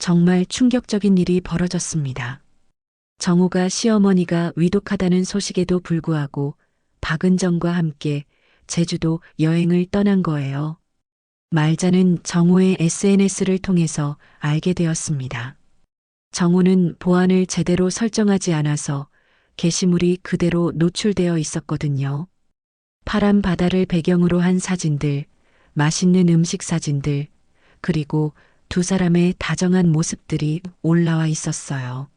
정말 충격적인 일이 벌어졌습니다. 정우가 시어머니가 위독하다는 소식에도 불구하고 박은정과 함께 제주도 여행을 떠난 거예요. 말자는 정우의 SNS를 통해서 알게 되었습니다. 정우는 보안을 제대로 설정하지 않아서 게시물이 그대로 노출되어 있었거든요. 파란 바다를 배경으로 한 사진들, 맛있는 음식 사진들, 그리고 두 사람의 다정한 모습들이 올라와 있었어요.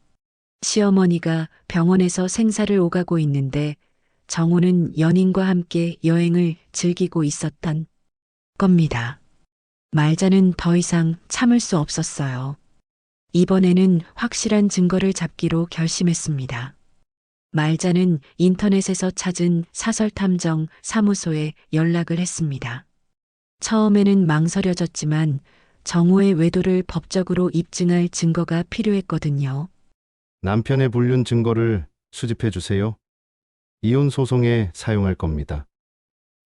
시어머니가 병원에서 생사를 오가고 있는데 정우는 연인과 함께 여행을 즐기고 있었던 겁니다. 말자는 더 이상 참을 수 없었어요. 이번에는 확실한 증거를 잡기로 결심했습니다. 말자는 인터넷에서 찾은 사설탐정 사무소에 연락을 했습니다. 처음에는 망설여졌지만 정우의 외도를 법적으로 입증할 증거가 필요했거든요. 남편의 불륜 증거를 수집해 주세요. 이혼 소송에 사용할 겁니다.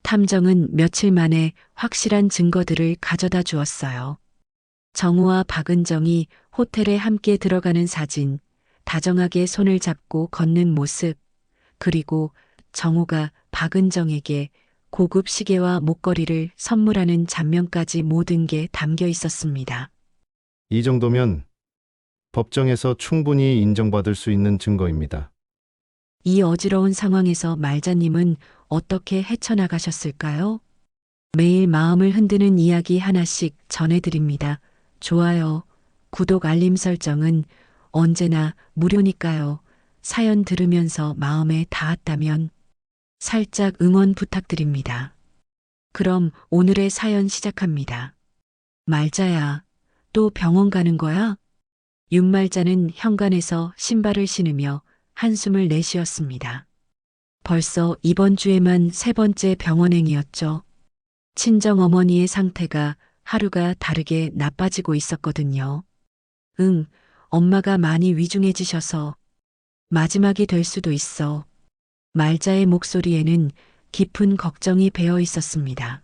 탐정은 며칠 만에 확실한 증거들을 가져다 주었어요. 정우와 박은정이 호텔에 함께 들어가는 사진, 다정하게 손을 잡고 걷는 모습, 그리고 정우가 박은정에게 고급 시계와 목걸이를 선물하는 장면까지 모든 게 담겨 있었습니다. 이 정도면 법정에서 충분히 인정받을 수 있는 증거입니다. 이 어지러운 상황에서 말자님은 어떻게 헤쳐나가셨을까요? 매일 마음을 흔드는 이야기 하나씩 전해드립니다. 좋아요, 구독 알림 설정은 언제나 무료니까요. 사연 들으면서 마음에 닿았다면 살짝 응원 부탁드립니다. 그럼 오늘의 사연 시작합니다. 말자야, 또 병원 가는 거야? 윤말자는 현관에서 신발을 신으며 한숨을 내쉬었습니다. 벌써 이번 주에만 세 번째 병원행이었죠. 친정어머니의 상태가 하루가 다르게 나빠지고 있었거든요. 응, 엄마가 많이 위중해지셔서 마지막이 될 수도 있어. 말자의 목소리에는 깊은 걱정이 배어 있었습니다.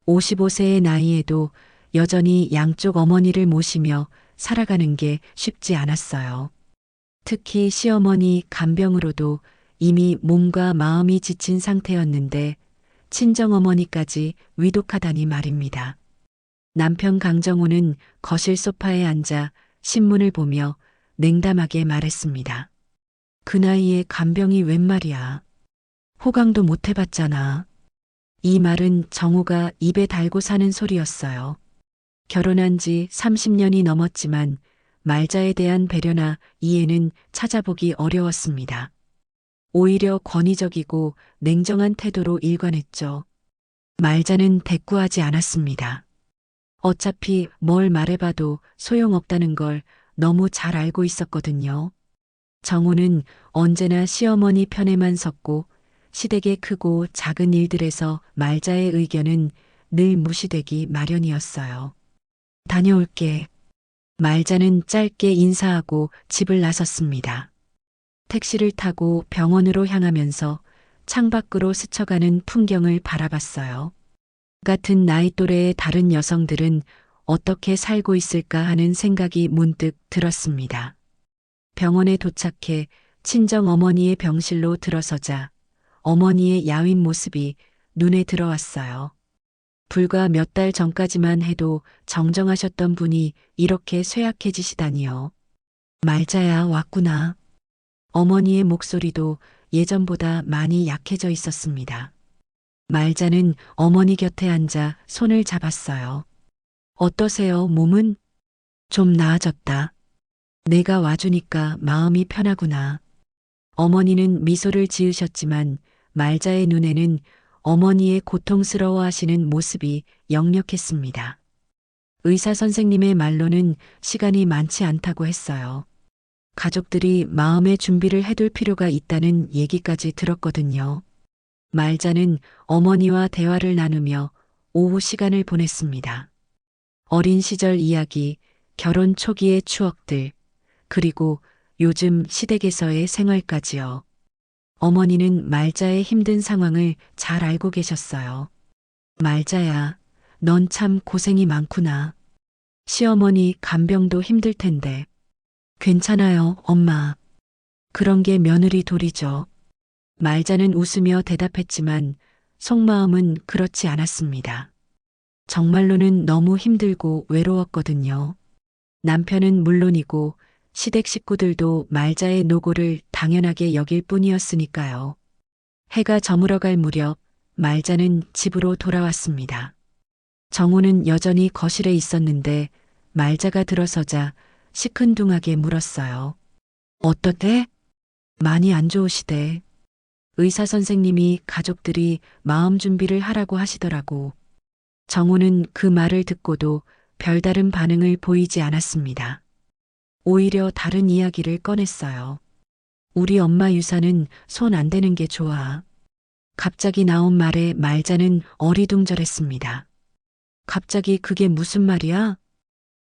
55세의 나이에도 여전히 양쪽 어머니를 모시며 살아가는 게 쉽지 않았어요. 특히 시어머니 간병으로도 이미 몸과 마음이 지친 상태였는데 친정어머니까지 위독하다니 말입니다. 남편 강정호는 거실 소파에 앉아 신문을 보며 냉담하게 말했습니다. 그 나이에 간병이 웬 말이야. 호강도 못 해봤잖아. 이 말은 정우가 입에 달고 사는 소리였어요. 결혼한 지 30년이 넘었지만 말자에 대한 배려나 이해는 찾아보기 어려웠습니다. 오히려 권위적이고 냉정한 태도로 일관했죠. 말자는 대꾸하지 않았습니다. 어차피 뭘 말해봐도 소용없다는 걸 너무 잘 알고 있었거든요. 정우는 언제나 시어머니 편에만 섰고 시댁의 크고 작은 일들에서 말자의 의견은 늘 무시되기 마련이었어요. 다녀올게. 말자는 짧게 인사하고 집을 나섰습니다. 택시를 타고 병원으로 향하면서 창밖으로 스쳐가는 풍경을 바라봤어요. 같은 나이 또래의 다른 여성들은 어떻게 살고 있을까 하는 생각이 문득 들었습니다. 병원에 도착해 친정 어머니의 병실로 들어서자 어머니의 야윈 모습이 눈에 들어왔어요. 불과 몇 달 전까지만 해도 정정하셨던 분이 이렇게 쇠약해지시다니요. 말자야, 왔구나. 어머니의 목소리도 예전보다 많이 약해져 있었습니다. 말자는 어머니 곁에 앉아 손을 잡았어요. 어떠세요, 몸은? 좀 나아졌다. 내가 와주니까 마음이 편하구나. 어머니는 미소를 지으셨지만 말자의 눈에는 어머니의 고통스러워 하시는 모습이 역력했습니다. 의사 선생님의 말로는 시간이 많지 않다고 했어요. 가족들이 마음의 준비를 해둘 필요가 있다는 얘기까지 들었거든요. 말자는 어머니와 대화를 나누며 오후 시간을 보냈습니다. 어린 시절 이야기, 결혼 초기의 추억들, 그리고 요즘 시댁에서의 생활까지요. 어머니는 말자의 힘든 상황을 잘 알고 계셨어요. 말자야, 넌 참 고생이 많구나. 시어머니 간병도 힘들 텐데. 괜찮아요, 엄마. 그런 게 며느리 도리죠. 말자는 웃으며 대답했지만 속마음은 그렇지 않았습니다. 정말로는 너무 힘들고 외로웠거든요. 남편은 물론이고 시댁 식구들도 말자의 노고를 당연하게 여길 뿐이었으니까요. 해가 저물어갈 무렵 말자는 집으로 돌아왔습니다. 정우는 여전히 거실에 있었는데 말자가 들어서자 시큰둥하게 물었어요. 어떻대? 많이 안 좋으시대. 의사 선생님이 가족들이 마음 준비를 하라고 하시더라고. 정우는 그 말을 듣고도 별다른 반응을 보이지 않았습니다. 오히려 다른 이야기를 꺼냈어요. 우리 엄마 유산은 손 안 대는 게 좋아. 갑자기 나온 말에 말자는 어리둥절했습니다. 갑자기 그게 무슨 말이야?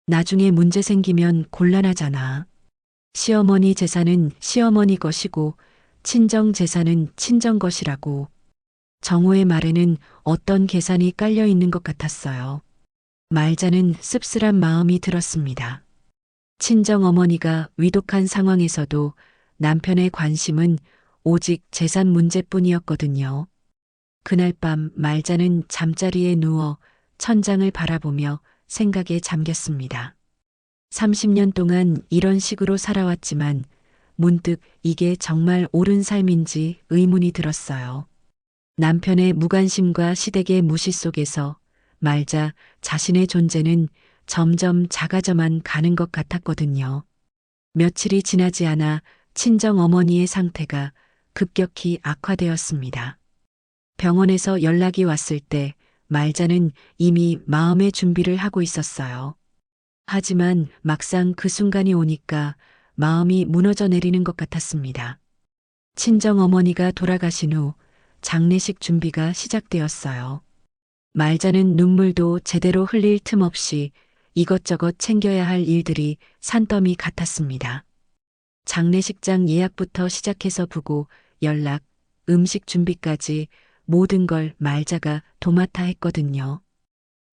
나중에 문제 생기면 곤란하잖아. 시어머니 재산은 시어머니 것이고 친정 재산은 친정 것이라고. 정호의 말에는 어떤 계산이 깔려 있는 것 같았어요. 말자는 씁쓸한 마음이 들었습니다. 친정 어머니가 위독한 상황에서도 남편의 관심은 오직 재산 문제뿐이었거든요. 그날 밤 말자는 잠자리에 누워 천장을 바라보며 생각에 잠겼습니다. 30년 동안 이런 식으로 살아왔지만 문득 이게 정말 옳은 삶인지 의문이 들었어요. 남편의 무관심과 시댁의 무시 속에서 말자 자신의 존재는 점점 작아져만 가는 것 같았거든요. 며칠이 지나지 않아 친정 어머니의 상태가 급격히 악화되었습니다. 병원에서 연락이 왔을 때 말자는 이미 마음의 준비를 하고 있었어요. 하지만 막상 그 순간이 오니까 마음이 무너져 내리는 것 같았습니다. 친정 어머니가 돌아가신 후 장례식 준비가 시작되었어요. 말자는 눈물도 제대로 흘릴 틈 없이 이것저것 챙겨야 할 일들이 산더미 같았습니다. 장례식장 예약부터 시작해서 부고, 연락, 음식 준비까지 모든 걸 말자가 도맡아 했거든요.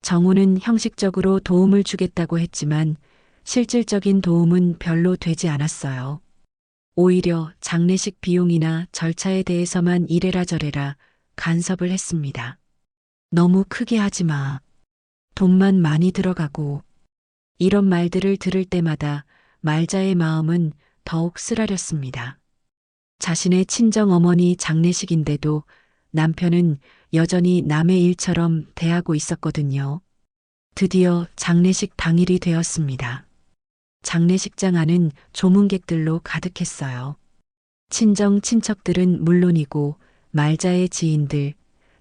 정우는 형식적으로 도움을 주겠다고 했지만 실질적인 도움은 별로 되지 않았어요. 오히려 장례식 비용이나 절차에 대해서만 이래라 저래라 간섭을 했습니다. 너무 크게 하지 마. 돈만 많이 들어가고. 이런 말들을 들을 때마다 말자의 마음은 더욱 쓰라렸습니다. 자신의 친정 어머니 장례식인데도 남편은 여전히 남의 일처럼 대하고 있었거든요. 드디어 장례식 당일이 되었습니다. 장례식장 안은 조문객들로 가득했어요. 친정 친척들은 물론이고 말자의 지인들,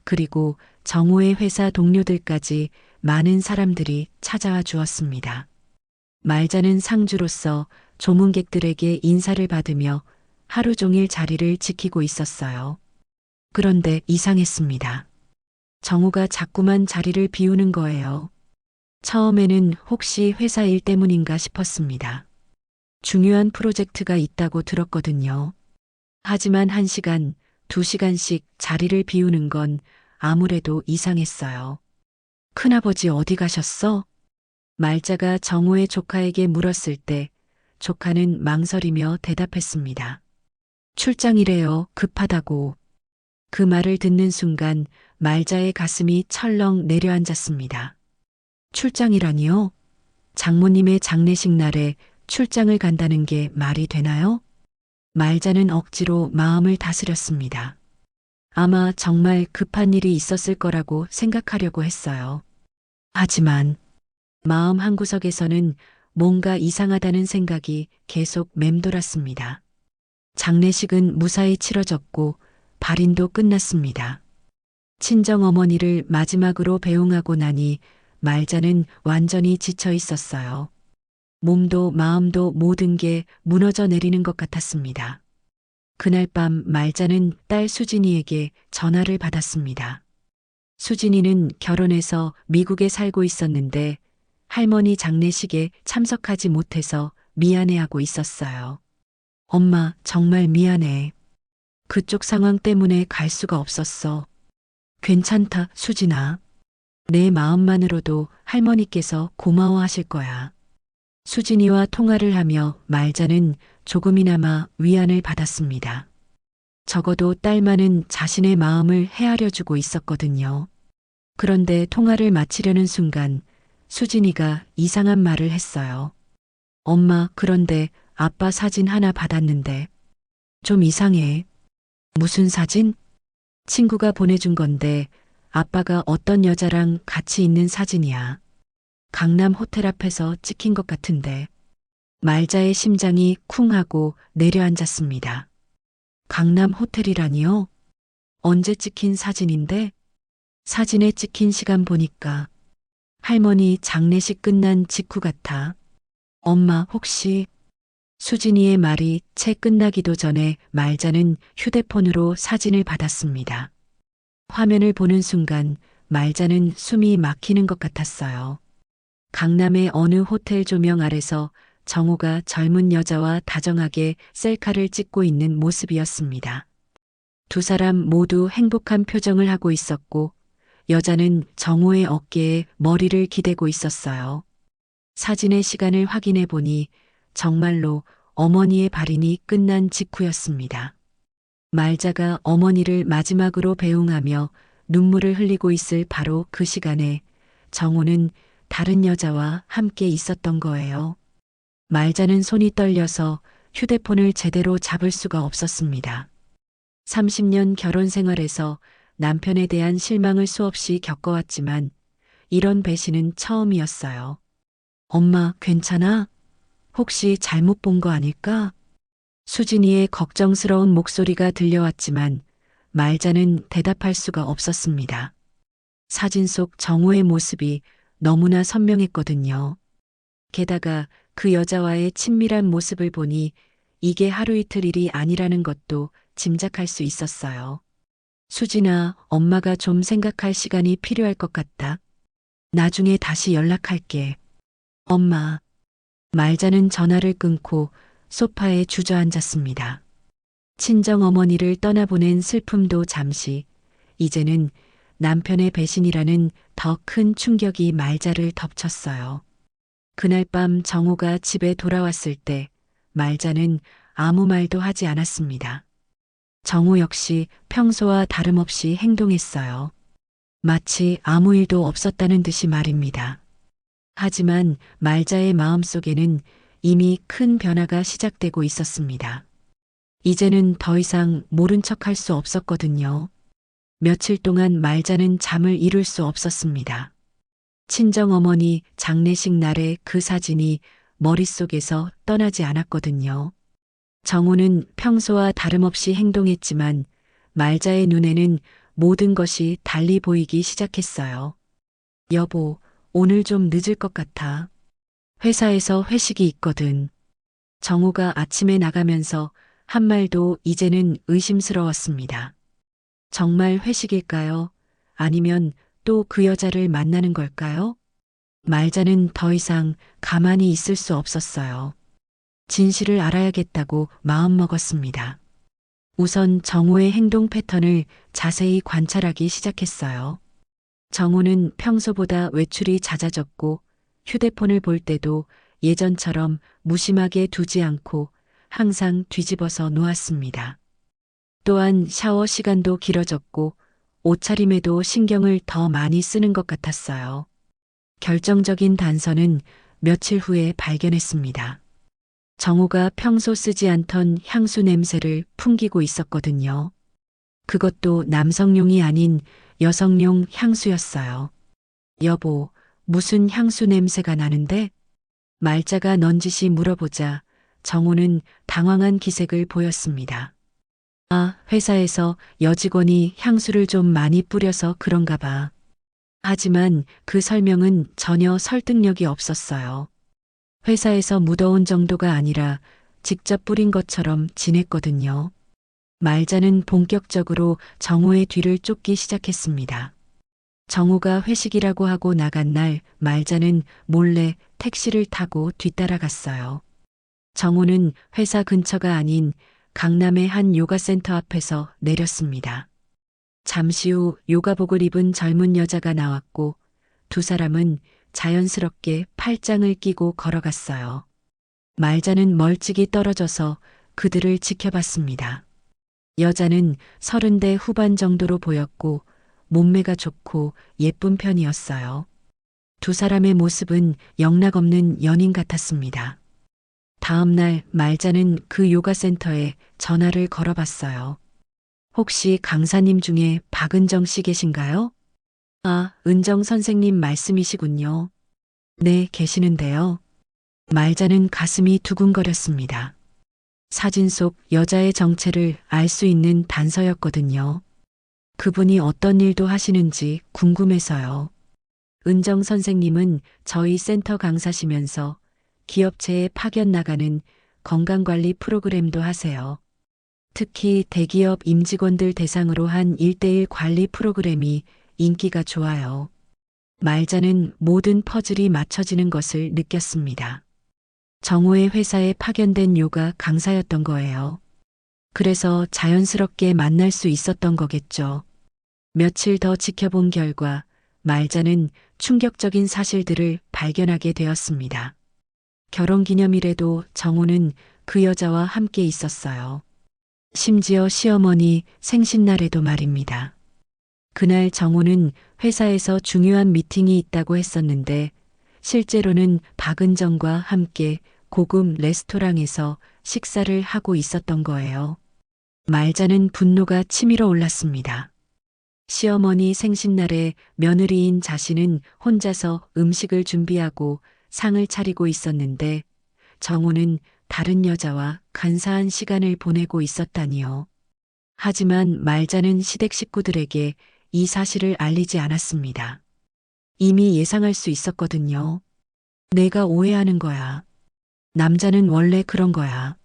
그리고 정호의 회사 동료들까지 많은 사람들이 찾아와 주었습니다. 말자는 상주로서 조문객들에게 인사를 받으며 하루 종일 자리를 지키고 있었어요. 그런데 이상했습니다. 정우가 자꾸만 자리를 비우는 거예요. 처음에는 혹시 회사 일 때문인가 싶었습니다. 중요한 프로젝트가 있다고 들었거든요. 하지만 1시간, 2시간씩 자리를 비우는 건 아무래도 이상했어요. 큰아버지 어디 가셨어? 말자가 정호의 조카에게 물었을 때 조카는 망설이며 대답했습니다. 출장이래요, 급하다고. 그 말을 듣는 순간 말자의 가슴이 철렁 내려앉았습니다. 출장이라니요? 장모님의 장례식 날에 출장을 간다는 게 말이 되나요? 말자는 억지로 마음을 다스렸습니다. 아마 정말 급한 일이 있었을 거라고 생각하려고 했어요. 하지만 마음 한구석에서는 뭔가 이상하다는 생각이 계속 맴돌았습니다. 장례식은 무사히 치러졌고 발인도 끝났습니다. 친정어머니를 마지막으로 배웅하고 나니 말자는 완전히 지쳐 있었어요. 몸도 마음도 모든 게 무너져 내리는 것 같았습니다. 그날 밤 말자는 딸 수진이에게 전화를 받았습니다. 수진이는 결혼해서 미국에 살고 있었는데 할머니 장례식에 참석하지 못해서 미안해하고 있었어요. 엄마, 정말 미안해. 그쪽 상황 때문에 갈 수가 없었어. 괜찮다, 수진아. 내 마음만으로도 할머니께서 고마워하실 거야. 수진이와 통화를 하며 말자는 조금이나마 위안을 받았습니다. 적어도 딸만은 자신의 마음을 헤아려 주고 있었거든요. 그런데 통화를 마치려는 순간 수진이가 이상한 말을 했어요. 엄마, 그런데 아빠 사진 하나 받았는데 좀 이상해. 무슨 사진? 친구가 보내준 건데 아빠가 어떤 여자랑 같이 있는 사진이야. 강남 호텔 앞에서 찍힌 것 같은데. 말자의 심장이 쿵 하고 내려앉았습니다. 강남 호텔이라니요? 언제 찍힌 사진인데? 사진에 찍힌 시간 보니까 할머니 장례식 끝난 직후 같아. 엄마, 혹시 수진이의 말이 채 끝나기도 전에 말자는 휴대폰으로 사진을 받았습니다. 화면을 보는 순간 말자는 숨이 막히는 것 같았어요. 강남의 어느 호텔 조명 아래서 정우가 젊은 여자와 다정하게 셀카를 찍고 있는 모습이었습니다. 두 사람 모두 행복한 표정을 하고 있었고 여자는 정우의 어깨에 머리를 기대고 있었어요. 사진의 시간을 확인해 보니 정말로 어머니의 발인이 끝난 직후였습니다. 말자가 어머니를 마지막으로 배웅하며 눈물을 흘리고 있을 바로 그 시간에 정우는 다른 여자와 함께 있었던 거예요. 말자는 손이 떨려서 휴대폰을 제대로 잡을 수가 없었습니다. 30년 결혼 생활에서 남편에 대한 실망을 수없이 겪어왔지만 이런 배신은 처음이었어요. 엄마, 괜찮아? 혹시 잘못 본 거 아닐까? 수진이의 걱정스러운 목소리가 들려왔지만 말자는 대답할 수가 없었습니다. 사진 속 정우의 모습이 너무나 선명했거든요. 게다가 그 여자와의 친밀한 모습을 보니 이게 하루 이틀 일이 아니라는 것도 짐작할 수 있었어요. 수진아, 엄마가 좀 생각할 시간이 필요할 것 같다. 나중에 다시 연락할게. 엄마. 말자는 전화를 끊고 소파에 주저앉았습니다. 친정 어머니를 떠나보낸 슬픔도 잠시, 이제는 남편의 배신이라는 더 큰 충격이 말자를 덮쳤어요. 그날 밤 정우가 집에 돌아왔을 때 말자는 아무 말도 하지 않았습니다. 정우 역시 평소와 다름없이 행동했어요. 마치 아무 일도 없었다는 듯이 말입니다. 하지만 말자의 마음속에는 이미 큰 변화가 시작되고 있었습니다. 이제는 더 이상 모른 척할 수 없었거든요. 며칠 동안 말자는 잠을 이룰 수 없었습니다. 친정어머니 장례식 날의 그 사진이 머릿속에서 떠나지 않았거든요. 정우는 평소와 다름없이 행동했지만 말자의 눈에는 모든 것이 달리 보이기 시작했어요. 여보, 오늘 좀 늦을 것 같아. 회사에서 회식이 있거든. 정우가 아침에 나가면서 한 말도 이제는 의심스러웠습니다. 정말 회식일까요? 아니면 또 그 여자를 만나는 걸까요? 말자는 더 이상 가만히 있을 수 없었어요. 진실을 알아야겠다고 마음먹었습니다. 우선 정우의 행동 패턴을 자세히 관찰하기 시작했어요. 정우는 평소보다 외출이 잦아졌고 휴대폰을 볼 때도 예전처럼 무심하게 두지 않고 항상 뒤집어서 놓았습니다. 또한 샤워 시간도 길어졌고 옷차림에도 신경을 더 많이 쓰는 것 같았어요. 결정적인 단서는 며칠 후에 발견했습니다. 정우가 평소 쓰지 않던 향수 냄새를 풍기고 있었거든요. 그것도 남성용이 아닌 여성용 향수였어요. 여보, 무슨 향수 냄새가 나는데? 말자가 넌지시 물어보자 정우는 당황한 기색을 보였습니다. 아, 회사에서 여직원이 향수를 좀 많이 뿌려서 그런가 봐. 하지만 그 설명은 전혀 설득력이 없었어요. 회사에서 묻어온 정도가 아니라 직접 뿌린 것처럼 진했거든요. 말자는 본격적으로 정우의 뒤를 쫓기 시작했습니다. 정우가 회식이라고 하고 나간 날 말자는 몰래 택시를 타고 뒤따라갔어요. 정우는 회사 근처가 아닌 강남의 한 요가센터 앞에서 내렸습니다. 잠시 후 요가복을 입은 젊은 여자가 나왔고 두 사람은 자연스럽게 팔짱을 끼고 걸어갔어요. 말자는 멀찍이 떨어져서 그들을 지켜봤습니다. 여자는 30대 후반 정도로 보였고 몸매가 좋고 예쁜 편이었어요. 두 사람의 모습은 영락없는 연인 같았습니다. 다음 날 말자는 그 요가센터에 전화를 걸어봤어요. 혹시 강사님 중에 박은정 씨 계신가요? 아, 은정 선생님 말씀이시군요. 네, 계시는데요. 말자는 가슴이 두근거렸습니다. 사진 속 여자의 정체를 알 수 있는 단서였거든요. 그분이 어떤 일도 하시는지 궁금해서요. 은정 선생님은 저희 센터 강사시면서 기업체에 파견 나가는 건강관리 프로그램도 하세요. 특히 대기업 임직원들 대상으로 한 1:1 관리 프로그램이 인기가 좋아요. 말자는 모든 퍼즐이 맞춰지는 것을 느꼈습니다. 정호의 회사에 파견된 요가 강사였던 거예요. 그래서 자연스럽게 만날 수 있었던 거겠죠. 며칠 더 지켜본 결과 말자는 충격적인 사실들을 발견하게 되었습니다. 결혼기념일에도 정호는 그 여자와 함께 있었어요. 심지어 시어머니 생신날에도 말입니다. 그날 정호는 회사에서 중요한 미팅이 있다고 했었는데 실제로는 박은정과 함께 고급 레스토랑에서 식사를 하고 있었던 거예요. 말자는 분노가 치밀어 올랐습니다. 시어머니 생신날에 며느리인 자신은 혼자서 음식을 준비하고 상을 차리고 있었는데 정호는 다른 여자와 간사한 시간을 보내고 있었다니요. 하지만 말자는 시댁 식구들에게 이 사실을 알리지 않았습니다. 이미 예상할 수 있었거든요. 내가 오해하는 거야. 남자는 원래 그런 거야.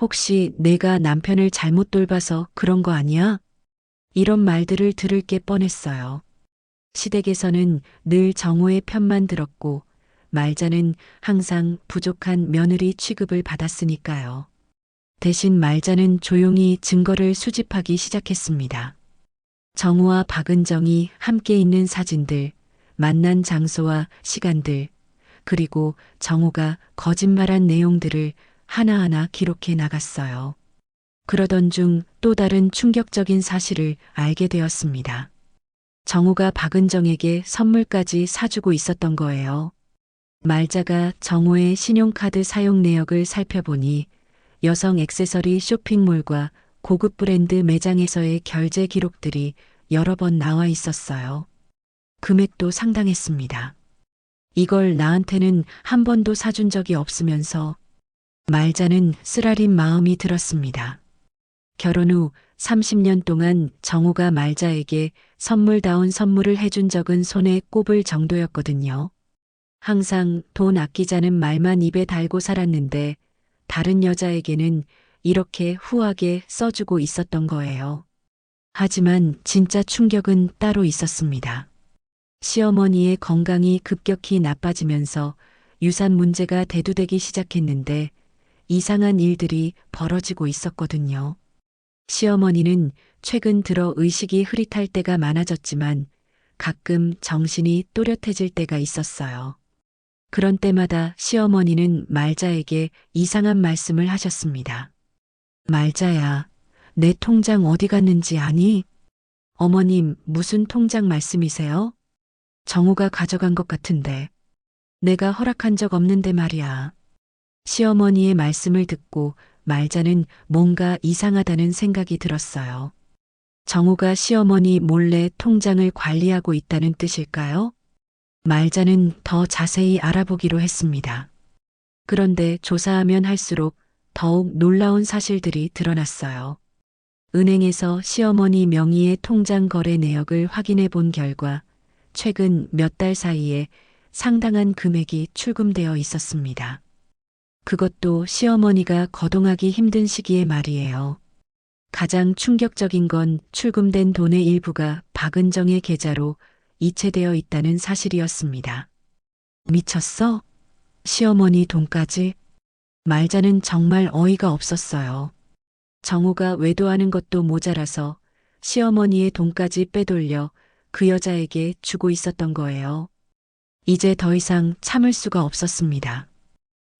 혹시 내가 남편을 잘못 돌봐서 그런 거 아니야? 이런 말들을 들을 게 뻔했어요. 시댁에서는 늘 정호의 편만 들었고 말자는 항상 부족한 며느리 취급을 받았으니까요. 대신 말자는 조용히 증거를 수집하기 시작했습니다. 정호와 박은정이 함께 있는 사진들, 만난 장소와 시간들, 그리고 정호가 거짓말한 내용들을 하나하나 기록해 나갔어요. 그러던 중 또 다른 충격적인 사실을 알게 되었습니다. 정호가 박은정에게 선물까지 사주고 있었던 거예요. 말자가 정호의 신용카드 사용 내역을 살펴보니 여성 액세서리 쇼핑몰과 고급 브랜드 매장에서의 결제 기록들이 여러 번 나와 있었어요. 금액도 상당했습니다. 이걸 나한테는 한 번도 사준 적이 없으면서 말자는 쓰라린 마음이 들었습니다. 결혼 후 30년 동안 정호가 말자에게 선물다운 선물을 해준 적은 손에 꼽을 정도였거든요. 항상 돈 아끼자는 말만 입에 달고 살았는데 다른 여자에게는 이렇게 후하게 써주고 있었던 거예요. 하지만 진짜 충격은 따로 있었습니다. 시어머니의 건강이 급격히 나빠지면서 유산 문제가 대두되기 시작했는데 이상한 일들이 벌어지고 있었거든요. 시어머니는 최근 들어 의식이 흐릿할 때가 많아졌지만 가끔 정신이 또렷해질 때가 있었어요. 그런 때마다 시어머니는 말자에게 이상한 말씀을 하셨습니다. 말자야, 내 통장 어디 갔는지 아니? 어머님, 무슨 통장 말씀이세요? 정호가 가져간 것 같은데. 내가 허락한 적 없는데 말이야. 시어머니의 말씀을 듣고 말자는 뭔가 이상하다는 생각이 들었어요. 정호가 시어머니 몰래 통장을 관리하고 있다는 뜻일까요? 말자는 더 자세히 알아보기로 했습니다. 그런데 조사하면 할수록 더욱 놀라운 사실들이 드러났어요. 은행에서 시어머니 명의의 통장 거래 내역을 확인해 본 결과 최근 몇 달 사이에 상당한 금액이 출금되어 있었습니다. 그것도 시어머니가 거동하기 힘든 시기에 말이에요. 가장 충격적인 건 출금된 돈의 일부가 박은정의 계좌로 이체되어 있다는 사실이었습니다. 미쳤어? 시어머니 돈까지? 말자는 정말 어이가 없었어요. 정호가 외도하는 것도 모자라서 시어머니의 돈까지 빼돌려 그 여자에게 주고 있었던 거예요. 이제 더 이상 참을 수가 없었습니다.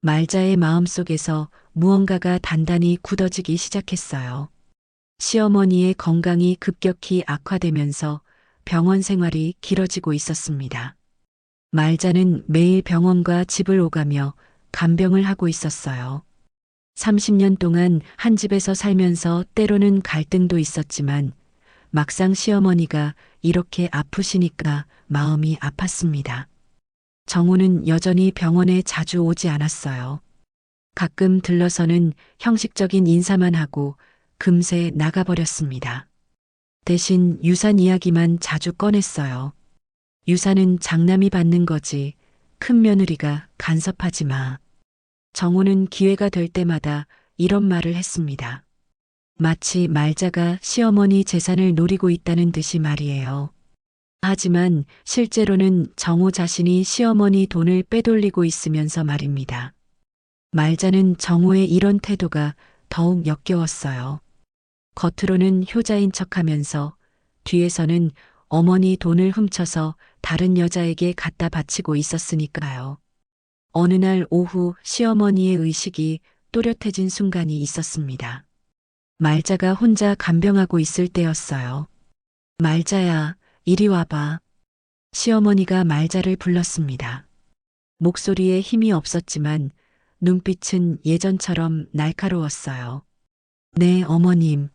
말자의 마음속에서 무언가가 단단히 굳어지기 시작했어요. 시어머니의 건강이 급격히 악화되면서 병원 생활이 길어지고 있었습니다. 말자는 매일 병원과 집을 오가며 간병을 하고 있었어요. 30년 동안 한 집에서 살면서 때로는 갈등도 있었지만 막상 시어머니가 이렇게 아프시니까 마음이 아팠습니다. 정우는 여전히 병원에 자주 오지 않았어요. 가끔 들러서는 형식적인 인사만 하고 금세 나가버렸습니다. 대신 유산 이야기만 자주 꺼냈어요. 유산은 장남이 받는 거지 큰 며느리가 간섭하지 마. 정우는 기회가 될 때마다 이런 말을 했습니다. 마치 말자가 시어머니 재산을 노리고 있다는 듯이 말이에요. 하지만 실제로는 정우 자신이 시어머니 돈을 빼돌리고 있으면서 말입니다. 말자는 정우의 이런 태도가 더욱 역겨웠어요. 겉으로는 효자인 척하면서 뒤에서는 어머니 돈을 훔쳐서 다른 여자에게 갖다 바치고 있었으니까요. 어느 날 오후 시어머니의 의식이 또렷해진 순간이 있었습니다. 말자가 혼자 간병하고 있을 때였어요. 말자야, 이리 와봐. 시어머니가 말자를 불렀습니다. 목소리에 힘이 없었지만 눈빛은 예전처럼 날카로웠어요. 네, 어머님.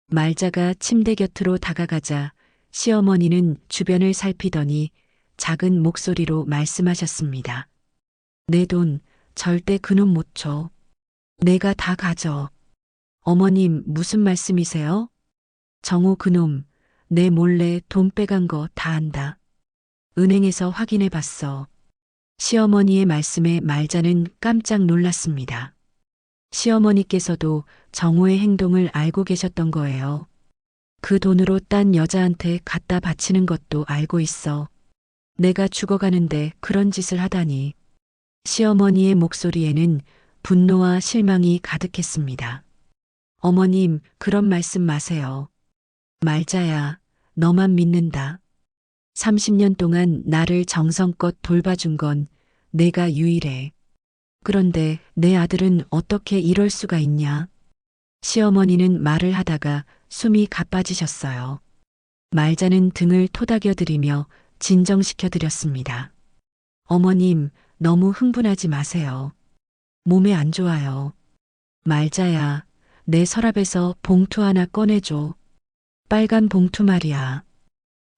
말자가 침대 곁으로 다가가자 시어머니는 주변을 살피더니 작은 목소리로 말씀하셨습니다. 내 돈 절대 그놈 못 줘. 내가 다 가져. 어머님 무슨 말씀이세요? 정우 그놈 내 몰래 돈 빼간 거 다 안다. 은행에서 확인해 봤어. 시어머니의 말씀에 말자는 깜짝 놀랐습니다. 시어머니께서도 정우의 행동을 알고 계셨던 거예요. 그 돈으로 딴 여자한테 갖다 바치는 것도 알고 있어. 내가 죽어가는데 그런 짓을 하다니. 시어머니의 목소리에는 분노와 실망이 가득했습니다. 어머님, 그런 말씀 마세요. 말자야, 너만 믿는다. 30년 동안 나를 정성껏 돌봐준 건 내가 유일해. 그런데 내 아들은 어떻게 이럴 수가 있냐? 시어머니는 말을 하다가 숨이 가빠지셨어요. 말자는 등을 토닥여드리며 진정시켜드렸습니다. 어머님, 너무 흥분하지 마세요. 몸에 안 좋아요. 말자야, 내 서랍에서 봉투 하나 꺼내줘. 빨간 봉투 말이야.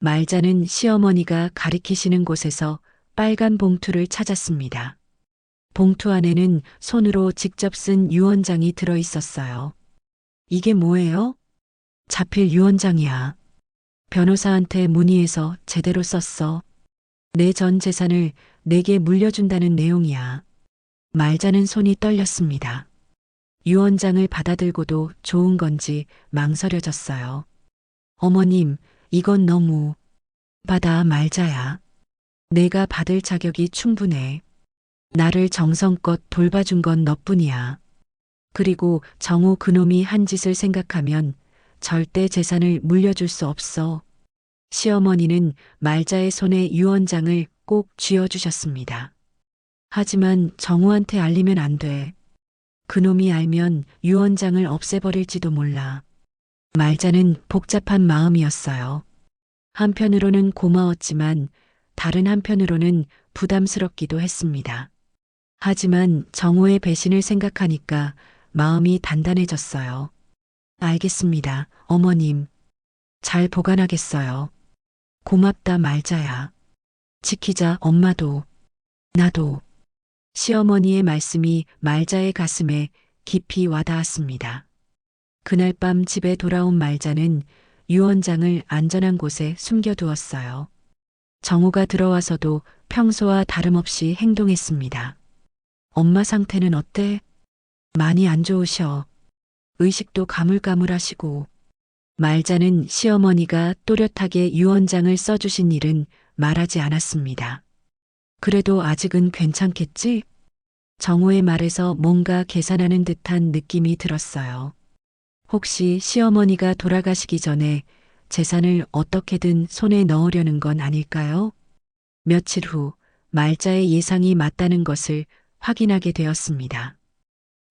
말자는 시어머니가 가리키시는 곳에서 빨간 봉투를 찾았습니다. 봉투 안에는 손으로 직접 쓴 유언장이 들어 있었어요. 이게 뭐예요? 자필 유언장이야. 변호사한테 문의해서 제대로 썼어. 내 전 재산을 내게 물려준다는 내용이야. 말자는 손이 떨렸습니다. 유언장을 받아들고도 좋은 건지 망설여졌어요. 어머님, 이건 너무. 받아 말자야. 내가 받을 자격이 충분해. 나를 정성껏 돌봐준 건 너뿐이야. 그리고 정우 그놈이 한 짓을 생각하면 절대 재산을 물려줄 수 없어. 시어머니는 말자의 손에 유언장을 꼭 쥐어주셨습니다. 하지만 정우한테 알리면 안 돼. 그놈이 알면 유언장을 없애버릴지도 몰라. 말자는 복잡한 마음이었어요. 한편으로는 고마웠지만 다른 한편으로는 부담스럽기도 했습니다. 하지만 정우의 배신을 생각하니까 마음이 단단해졌어요. 알겠습니다, 어머님. 잘 보관하겠어요. 고맙다 말자야. 지키자 엄마도. 나도. 시어머니의 말씀이 말자의 가슴에 깊이 와닿았습니다. 그날 밤 집에 돌아온 말자는 유언장을 안전한 곳에 숨겨두었어요. 정우가 들어와서도 평소와 다름없이 행동했습니다. 엄마 상태는 어때? 많이 안 좋으셔. 의식도 가물가물하시고. 말자는 시어머니가 또렷하게 유언장을 써주신 일은 말하지 않았습니다. 그래도 아직은 괜찮겠지? 정우의 말에서 뭔가 계산하는 듯한 느낌이 들었어요. 혹시 시어머니가 돌아가시기 전에 재산을 어떻게든 손에 넣으려는 건 아닐까요? 며칠 후 말자의 예상이 맞다는 것을 확인하게 되었습니다.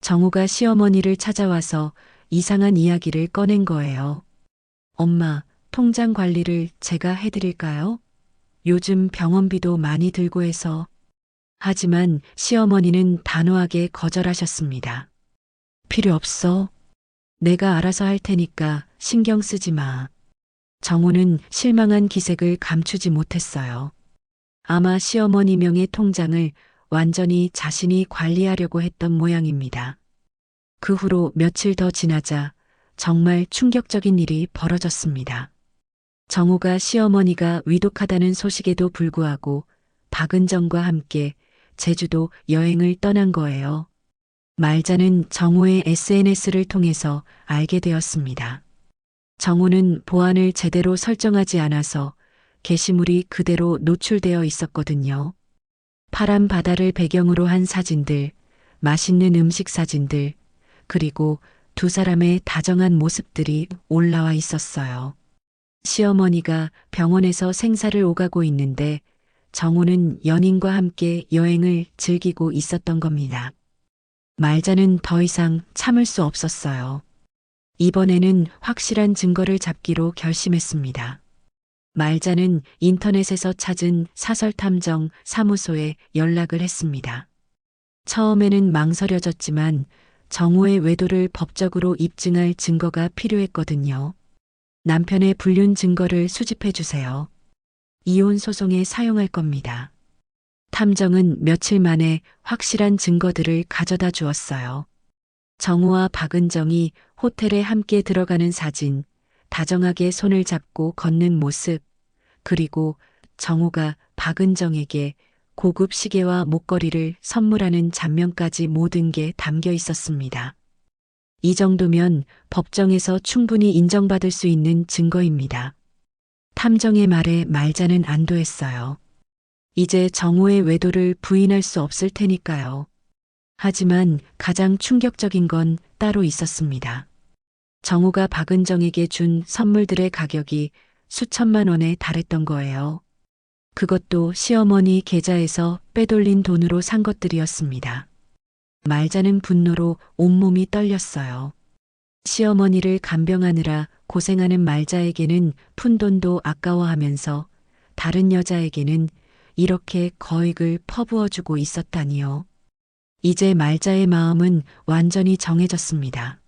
정우가 시어머니를 찾아와서 이상한 이야기를 꺼낸 거예요. 엄마, 통장 관리를 제가 해드릴까요? 요즘 병원비도 많이 들고 해서. 하지만 시어머니는 단호하게 거절하셨습니다. 필요 없어. 내가 알아서 할 테니까 신경 쓰지 마. 정우는 실망한 기색을 감추지 못했어요. 아마 시어머니 명의 통장을 완전히 자신이 관리하려고 했던 모양입니다. 그 후로 며칠 더 지나자 정말 충격적인 일이 벌어졌습니다. 정우가 시어머니가 위독하다는 소식에도 불구하고 박은정과 함께 제주도 여행을 떠난 거예요. 말자는 정우의 SNS를 통해서 알게 되었습니다. 정우는 보안을 제대로 설정하지 않아서 게시물이 그대로 노출되어 있었거든요. 파란 바다를 배경으로 한 사진들, 맛있는 음식 사진들, 그리고 두 사람의 다정한 모습들이 올라와 있었어요. 시어머니가 병원에서 생사를 오가고 있는데 정우는 연인과 함께 여행을 즐기고 있었던 겁니다. 말자는 더 이상 참을 수 없었어요. 이번에는 확실한 증거를 잡기로 결심했습니다. 말자는 인터넷에서 찾은 사설탐정 사무소에 연락을 했습니다. 처음에는 망설여졌지만 정우의 외도를 법적으로 입증할 증거가 필요했거든요. 남편의 불륜 증거를 수집해 주세요. 이혼 소송에 사용할 겁니다. 탐정은 며칠 만에 확실한 증거들을 가져다 주었어요. 정우와 박은정이 호텔에 함께 들어가는 사진, 다정하게 손을 잡고 걷는 모습, 그리고 정우가 박은정에게 고급 시계와 목걸이를 선물하는 장면까지 모든 게 담겨 있었습니다. 이 정도면 법정에서 충분히 인정받을 수 있는 증거입니다. 탐정의 말에 말자는 안도했어요. 이제 정우의 외도를 부인할 수 없을 테니까요. 하지만 가장 충격적인 건 따로 있었습니다. 정우가 박은정에게 준 선물들의 가격이 수천만 원에 달했던 거예요. 그것도 시어머니 계좌에서 빼돌린 돈으로 산 것들이었습니다. 말자는 분노로 온몸이 떨렸어요. 시어머니를 간병하느라 고생하는 말자에게는 푼돈도 아까워하면서 다른 여자에게는 이렇게 거액을 퍼부어주고 있었다니요. 이제 말자의 마음은 완전히 정해졌습니다.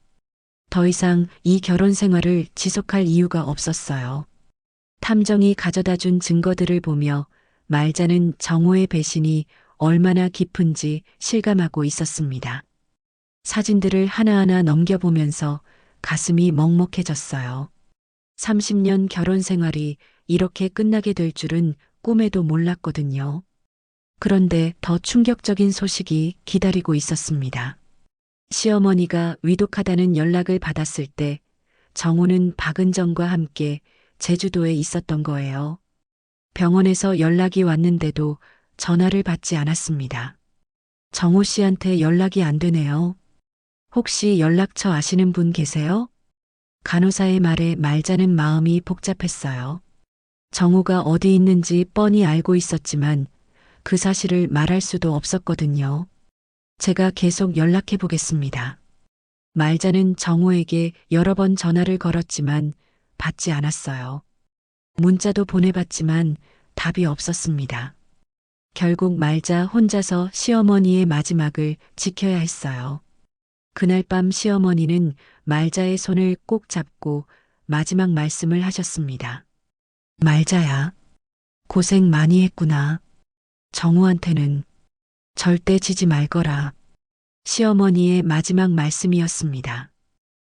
더 이상 이 결혼 생활을 지속할 이유가 없었어요. 탐정이 가져다 준 증거들을 보며 말자는 정우의 배신이 얼마나 깊은지 실감하고 있었습니다. 사진들을 하나하나 넘겨보면서 가슴이 먹먹해졌어요. 30년 결혼 생활이 이렇게 끝나게 될 줄은 꿈에도 몰랐거든요. 그런데 더 충격적인 소식이 기다리고 있었습니다. 시어머니가 위독하다는 연락을 받았을 때 정우는 박은정과 함께 제주도에 있었던 거예요. 병원에서 연락이 왔는데도 전화를 받지 않았습니다. 정우 씨한테 연락이 안 되네요. 혹시 연락처 아시는 분 계세요? 간호사의 말에 말자는 마음이 복잡했어요. 정우가 어디 있는지 뻔히 알고 있었지만 그 사실을 말할 수도 없었거든요. 제가 계속 연락해 보겠습니다. 말자는 정우에게 여러 번 전화를 걸었지만 받지 않았어요. 문자도 보내봤지만 답이 없었습니다. 결국 말자 혼자서 시어머니의 마지막을 지켜야 했어요. 그날 밤 시어머니는 말자의 손을 꼭 잡고 마지막 말씀을 하셨습니다. 말자야, 고생 많이 했구나. 정우한테는 절대 지지 말거라. 시어머니의 마지막 말씀이었습니다.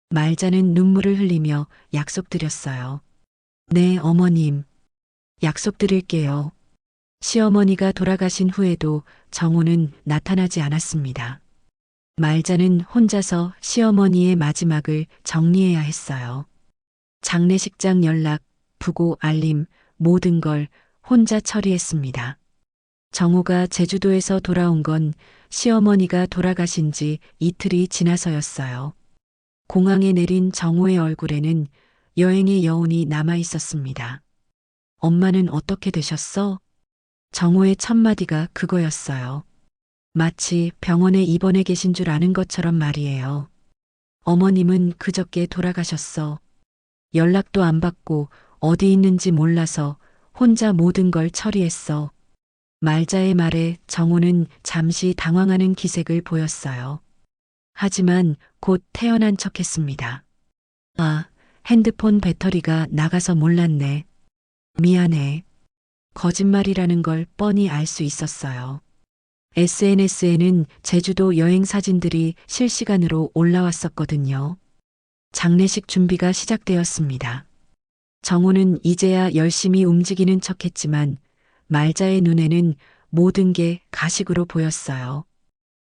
말자는 눈물을 흘리며 약속드렸어요. 네, 어머님. 약속드릴게요. 시어머니가 돌아가신 후에도 정우는 나타나지 않았습니다. 말자는 혼자서 시어머니의 마지막을 정리해야 했어요. 장례식장 연락, 부고 알림, 모든 걸 혼자 처리했습니다. 정우가 제주도에서 돌아온 건 시어머니가 돌아가신 지 이틀이 지나서였어요. 공항에 내린 정우의 얼굴에는 여행의 여운이 남아 있었습니다. 엄마는 어떻게 되셨어? 정호의 첫 마디가 그거였어요. 마치 병원에 입원해 계신 줄 아는 것처럼 말이에요. 어머님은 그저께 돌아가셨어. 연락도 안 받고 어디 있는지 몰라서 혼자 모든 걸 처리했어. 말자의 말에 정호는 잠시 당황하는 기색을 보였어요. 하지만 곧 태연한 척했습니다. 아, 핸드폰 배터리가 나가서 몰랐네. 미안해. 거짓말이라는 걸 뻔히 알 수 있었어요. SNS에는 제주도 여행 사진들이 실시간으로 올라왔었거든요. 장례식 준비가 시작되었습니다. 정호는 이제야 열심히 움직이는 척했지만 말자의 눈에는 모든 게 가식으로 보였어요.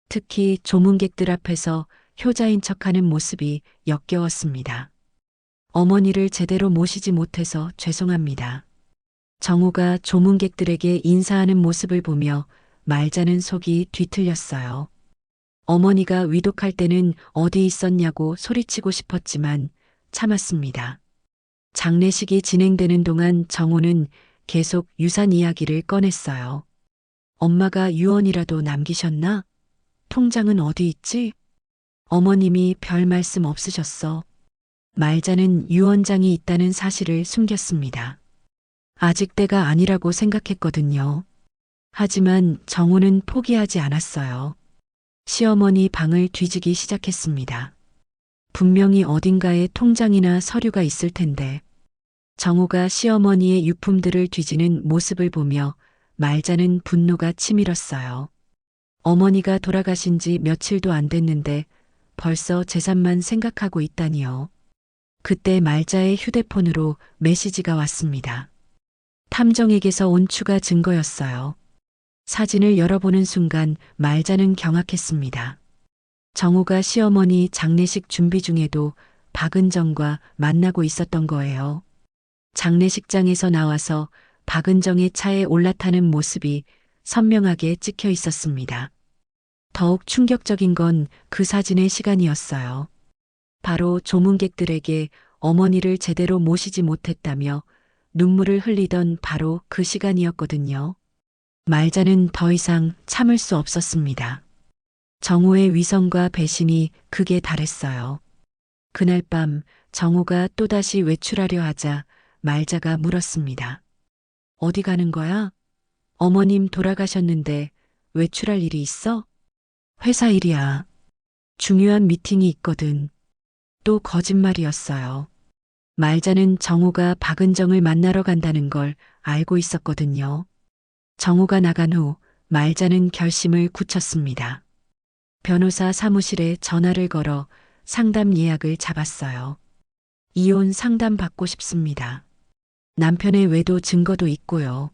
특히 조문객들 앞에서 효자인 척하는 모습이 역겨웠습니다. 어머니를 제대로 모시지 못해서 죄송합니다. 정호가 조문객들에게 인사하는 모습을 보며 말자는 속이 뒤틀렸어요. 어머니가 위독할 때는 어디 있었냐고 소리치고 싶었지만 참았습니다. 장례식이 진행되는 동안 정호는 계속 유산 이야기를 꺼냈어요. 엄마가 유언이라도 남기셨나? 통장은 어디 있지? 어머님이 별 말씀 없으셨어. 말자는 유언장이 있다는 사실을 숨겼습니다. 아직 때가 아니라고 생각했거든요. 하지만 정호는 포기하지 않았어요. 시어머니 방을 뒤지기 시작했습니다. 분명히 어딘가에 통장이나 서류가 있을 텐데. 정호가 시어머니의 유품들을 뒤지는 모습을 보며 말자는 분노가 치밀었어요. 어머니가 돌아가신 지 며칠도 안 됐는데 벌써 재산만 생각하고 있다니요. 그때 말자의 휴대폰으로 메시지가 왔습니다. 탐정에게서 온 추가 증거였어요. 사진을 열어보는 순간 말자는 경악했습니다. 정호가 시어머니 장례식 준비 중에도 박은정과 만나고 있었던 거예요. 장례식장에서 나와서 박은정의 차에 올라타는 모습이 선명하게 찍혀 있었습니다. 더욱 충격적인 건 그 사진의 시간이었어요. 바로 조문객들에게 어머니를 제대로 모시지 못했다며 눈물을 흘리던 바로 그 시간이었거든요. 말자는 더 이상 참을 수 없었습니다. 정호의 위선과 배신이 극에 달했어요. 그날 밤 정호가 또다시 외출하려 하자 말자가 물었습니다. 어디 가는 거야? 어머님 돌아가셨는데 외출할 일이 있어? 회사 일이야. 중요한 미팅이 있거든. 또 거짓말이었어요. 말자는 정호가 박은정을 만나러 간다는 걸 알고 있었거든요. 정호가 나간 후 말자는 결심을 굳혔습니다. 변호사 사무실에 전화를 걸어 상담 예약을 잡았어요. 이혼 상담 받고 싶습니다. 남편의 외도 증거도 있고요.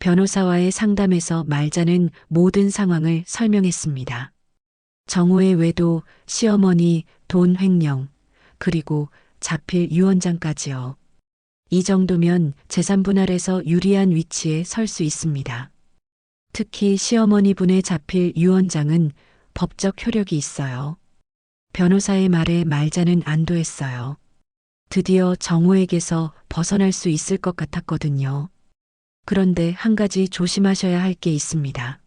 변호사와의 상담에서 말자는 모든 상황을 설명했습니다. 정호의 외도, 시어머니, 돈 횡령, 그리고 자필 유언장까지요. 이 정도면 재산 분할에서 유리한 위치에 설 수 있습니다. 특히 시어머니 분의 자필 유언장은 법적 효력이 있어요. 변호사의 말에 말자는 안도했어요. 드디어 정호에게서 벗어날 수 있을 것 같았거든요. 그런데 한 가지 조심하셔야 할 게 있습니다.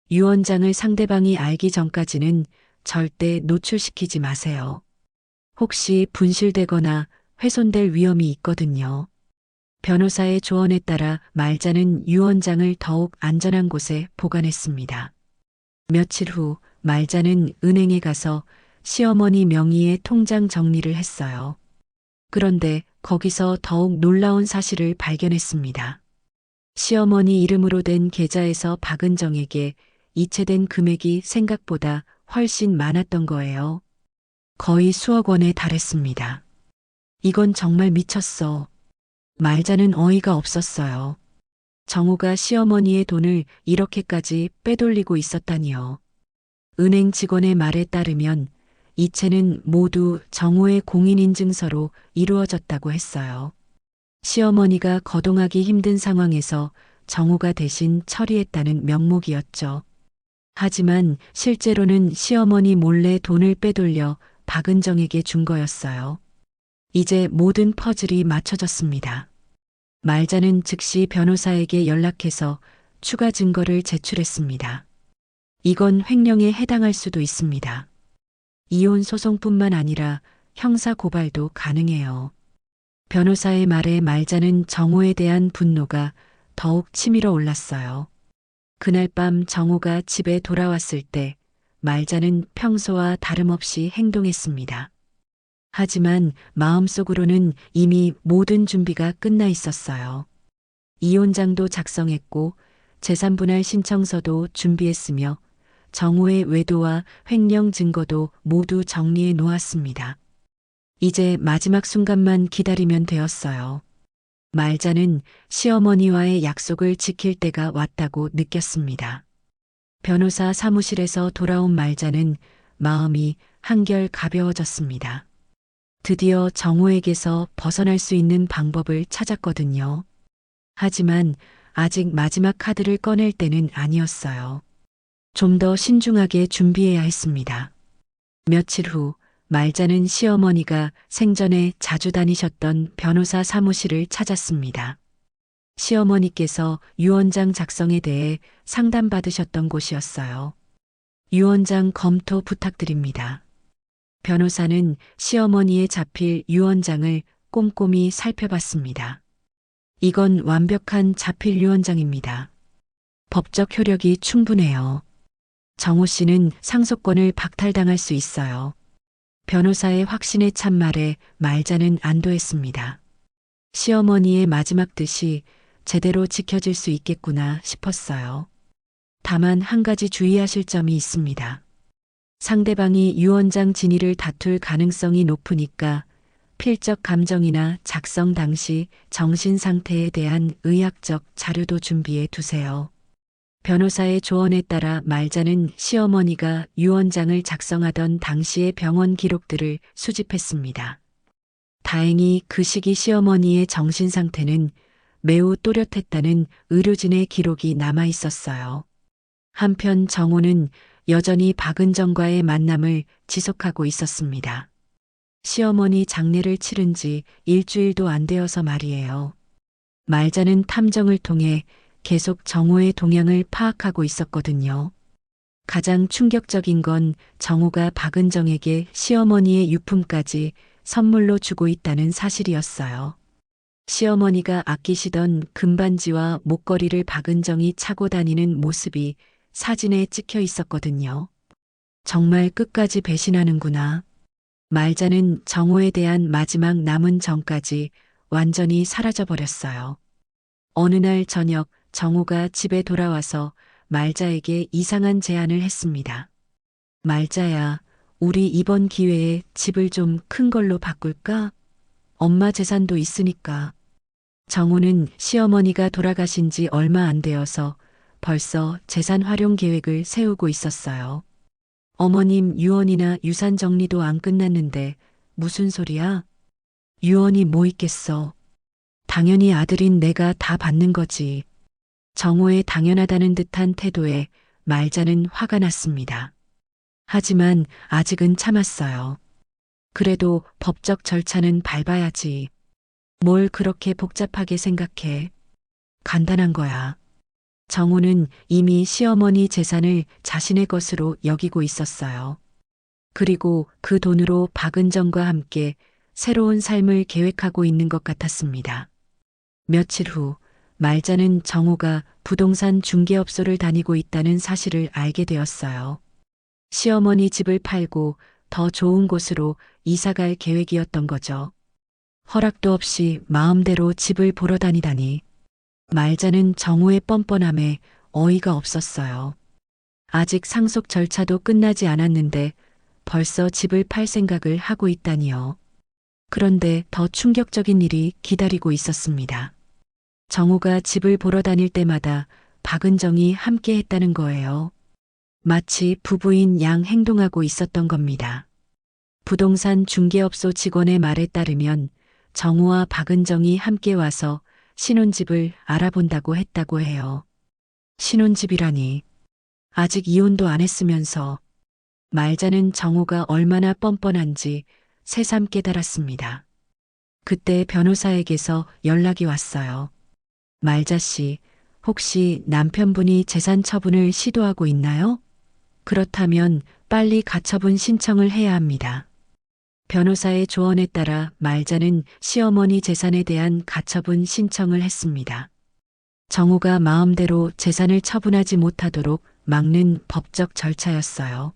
유언장을 상대방이 알기 전까지는 절대 노출시키지 마세요. 혹시 분실되거나 훼손될 위험이 있거든요. 변호사의 조언에 따라 말자는 유언장을 더욱 안전한 곳에 보관했습니다. 며칠 후 말자는 은행에 가서 시어머니 명의의 통장 정리를 했어요. 그런데 거기서 더욱 놀라운 사실을 발견했습니다. 시어머니 이름으로 된 계좌에서 박은정에게 이체된 금액이 생각보다 훨씬 많았던 거예요. 거의 수억 원에 달했습니다. 이건 정말 미쳤어. 말자는 어이가 없었어요. 정호가 시어머니의 돈을 이렇게까지 빼돌리고 있었다니요. 은행 직원의 말에 따르면 이체는 모두 정호의 공인인증서로 이루어졌다고 했어요. 시어머니가 거동하기 힘든 상황에서 정호가 대신 처리했다는 명목이었죠. 하지만 실제로는 시어머니 몰래 돈을 빼돌려 박은정에게 준 거였어요. 이제 모든 퍼즐이 맞춰졌습니다. 말자는 즉시 변호사에게 연락해서 추가 증거를 제출했습니다. 이건 횡령에 해당할 수도 있습니다. 이혼 소송뿐만 아니라 형사 고발도 가능해요. 변호사의 말에 말자는 정호에 대한 분노가 더욱 치밀어 올랐어요. 그날 밤 정호가 집에 돌아왔을 때 말자는 평소와 다름없이 행동했습니다. 하지만 마음속으로는 이미 모든 준비가 끝나 있었어요. 이혼장도 작성했고 재산분할 신청서도 준비했으며 정호의 외도와 횡령 증거도 모두 정리해 놓았습니다. 이제 마지막 순간만 기다리면 되었어요. 말자는 시어머니와의 약속을 지킬 때가 왔다고 느꼈습니다. 변호사 사무실에서 돌아온 말자는 마음이 한결 가벼워졌습니다. 드디어 정호에게서 벗어날 수 있는 방법을 찾았거든요. 하지만 아직 마지막 카드를 꺼낼 때는 아니었어요. 좀 더 신중하게 준비해야 했습니다. 며칠 후 말자는 시어머니가 생전에 자주 다니셨던 변호사 사무실을 찾았습니다. 시어머니께서 유언장 작성에 대해 상담받으셨던 곳이었어요. 유언장 검토 부탁드립니다. 변호사는 시어머니의 자필 유언장을 꼼꼼히 살펴봤습니다. 이건 완벽한 자필 유언장입니다. 법적 효력이 충분해요. 정호 씨는 상속권을 박탈당할 수 있어요. 변호사의 확신에 찬 말에 말자는 안도했습니다. 시어머니의 마지막 뜻이 제대로 지켜질 수 있겠구나 싶었어요. 다만 한 가지 주의하실 점이 있습니다. 상대방이 유언장 진위를 다툴 가능성이 높으니까 필적 감정이나 작성 당시 정신 상태에 대한 의학적 자료도 준비해 두세요. 변호사의 조언에 따라 말자는 시어머니가 유언장을 작성하던 당시의 병원 기록들을 수집했습니다. 다행히 그 시기 시어머니의 정신 상태는 매우 또렷했다는 의료진의 기록이 남아 있었어요. 한편 정호는 여전히 박은정과의 만남을 지속하고 있었습니다. 시어머니 장례를 치른 지 일주일도 안 되어서 말이에요. 말자는 탐정을 통해 계속 정호의 동향을 파악하고 있었거든요. 가장 충격적인 건 정호가 박은정에게 시어머니의 유품까지 선물로 주고 있다는 사실이었어요. 시어머니가 아끼시던 금반지와 목걸이를 박은정이 차고 다니는 모습이 사진에 찍혀 있었거든요. 정말 끝까지 배신하는구나. 말자는 정호에 대한 마지막 남은 정까지 완전히 사라져버렸어요. 어느 날 저녁 정호가 집에 돌아와서 말자에게 이상한 제안을 했습니다. 말자야, 우리 이번 기회에 집을 좀 큰 걸로 바꿀까? 엄마 재산도 있으니까. 정호는 시어머니가 돌아가신 지 얼마 안 되어서 벌써 재산 활용 계획을 세우고 있었어요. 어머님 유언이나 유산 정리도 안 끝났는데 무슨 소리야? 유언이 뭐 있겠어. 당연히 아들인 내가 다 받는 거지. 정호의 당연하다는 듯한 태도에 말자는 화가 났습니다. 하지만 아직은 참았어요. 그래도 법적 절차는 밟아야지. 뭘 그렇게 복잡하게 생각해. 간단한 거야. 정호는 이미 시어머니 재산을 자신의 것으로 여기고 있었어요. 그리고 그 돈으로 박은정과 함께 새로운 삶을 계획하고 있는 것 같았습니다. 며칠 후 말자는 정호가 부동산 중개업소를 다니고 있다는 사실을 알게 되었어요. 시어머니 집을 팔고 더 좋은 곳으로 이사갈 계획이었던 거죠. 허락도 없이 마음대로 집을 보러 다니다니. 말자는 정호의 뻔뻔함에 어이가 없었어요. 아직 상속 절차도 끝나지 않았는데 벌써 집을 팔 생각을 하고 있다니요. 그런데 더 충격적인 일이 기다리고 있었습니다. 정호가 집을 보러 다닐 때마다 박은정이 함께 했다는 거예요. 마치 부부인 양 행동하고 있었던 겁니다. 부동산 중개업소 직원의 말에 따르면 정호와 박은정이 함께 와서 신혼집을 알아본다고 했다고 해요. 신혼집이라니. 아직 이혼도 안 했으면서. 말자는 정호가 얼마나 뻔뻔한지 새삼 깨달았습니다. 그때 변호사에게서 연락이 왔어요. 말자 씨, 혹시 남편분이 재산 처분을 시도하고 있나요? 그렇다면 빨리 가처분 신청을 해야 합니다. 변호사의 조언에 따라 말자는 시어머니 재산에 대한 가처분 신청을 했습니다. 정우가 마음대로 재산을 처분하지 못하도록 막는 법적 절차였어요.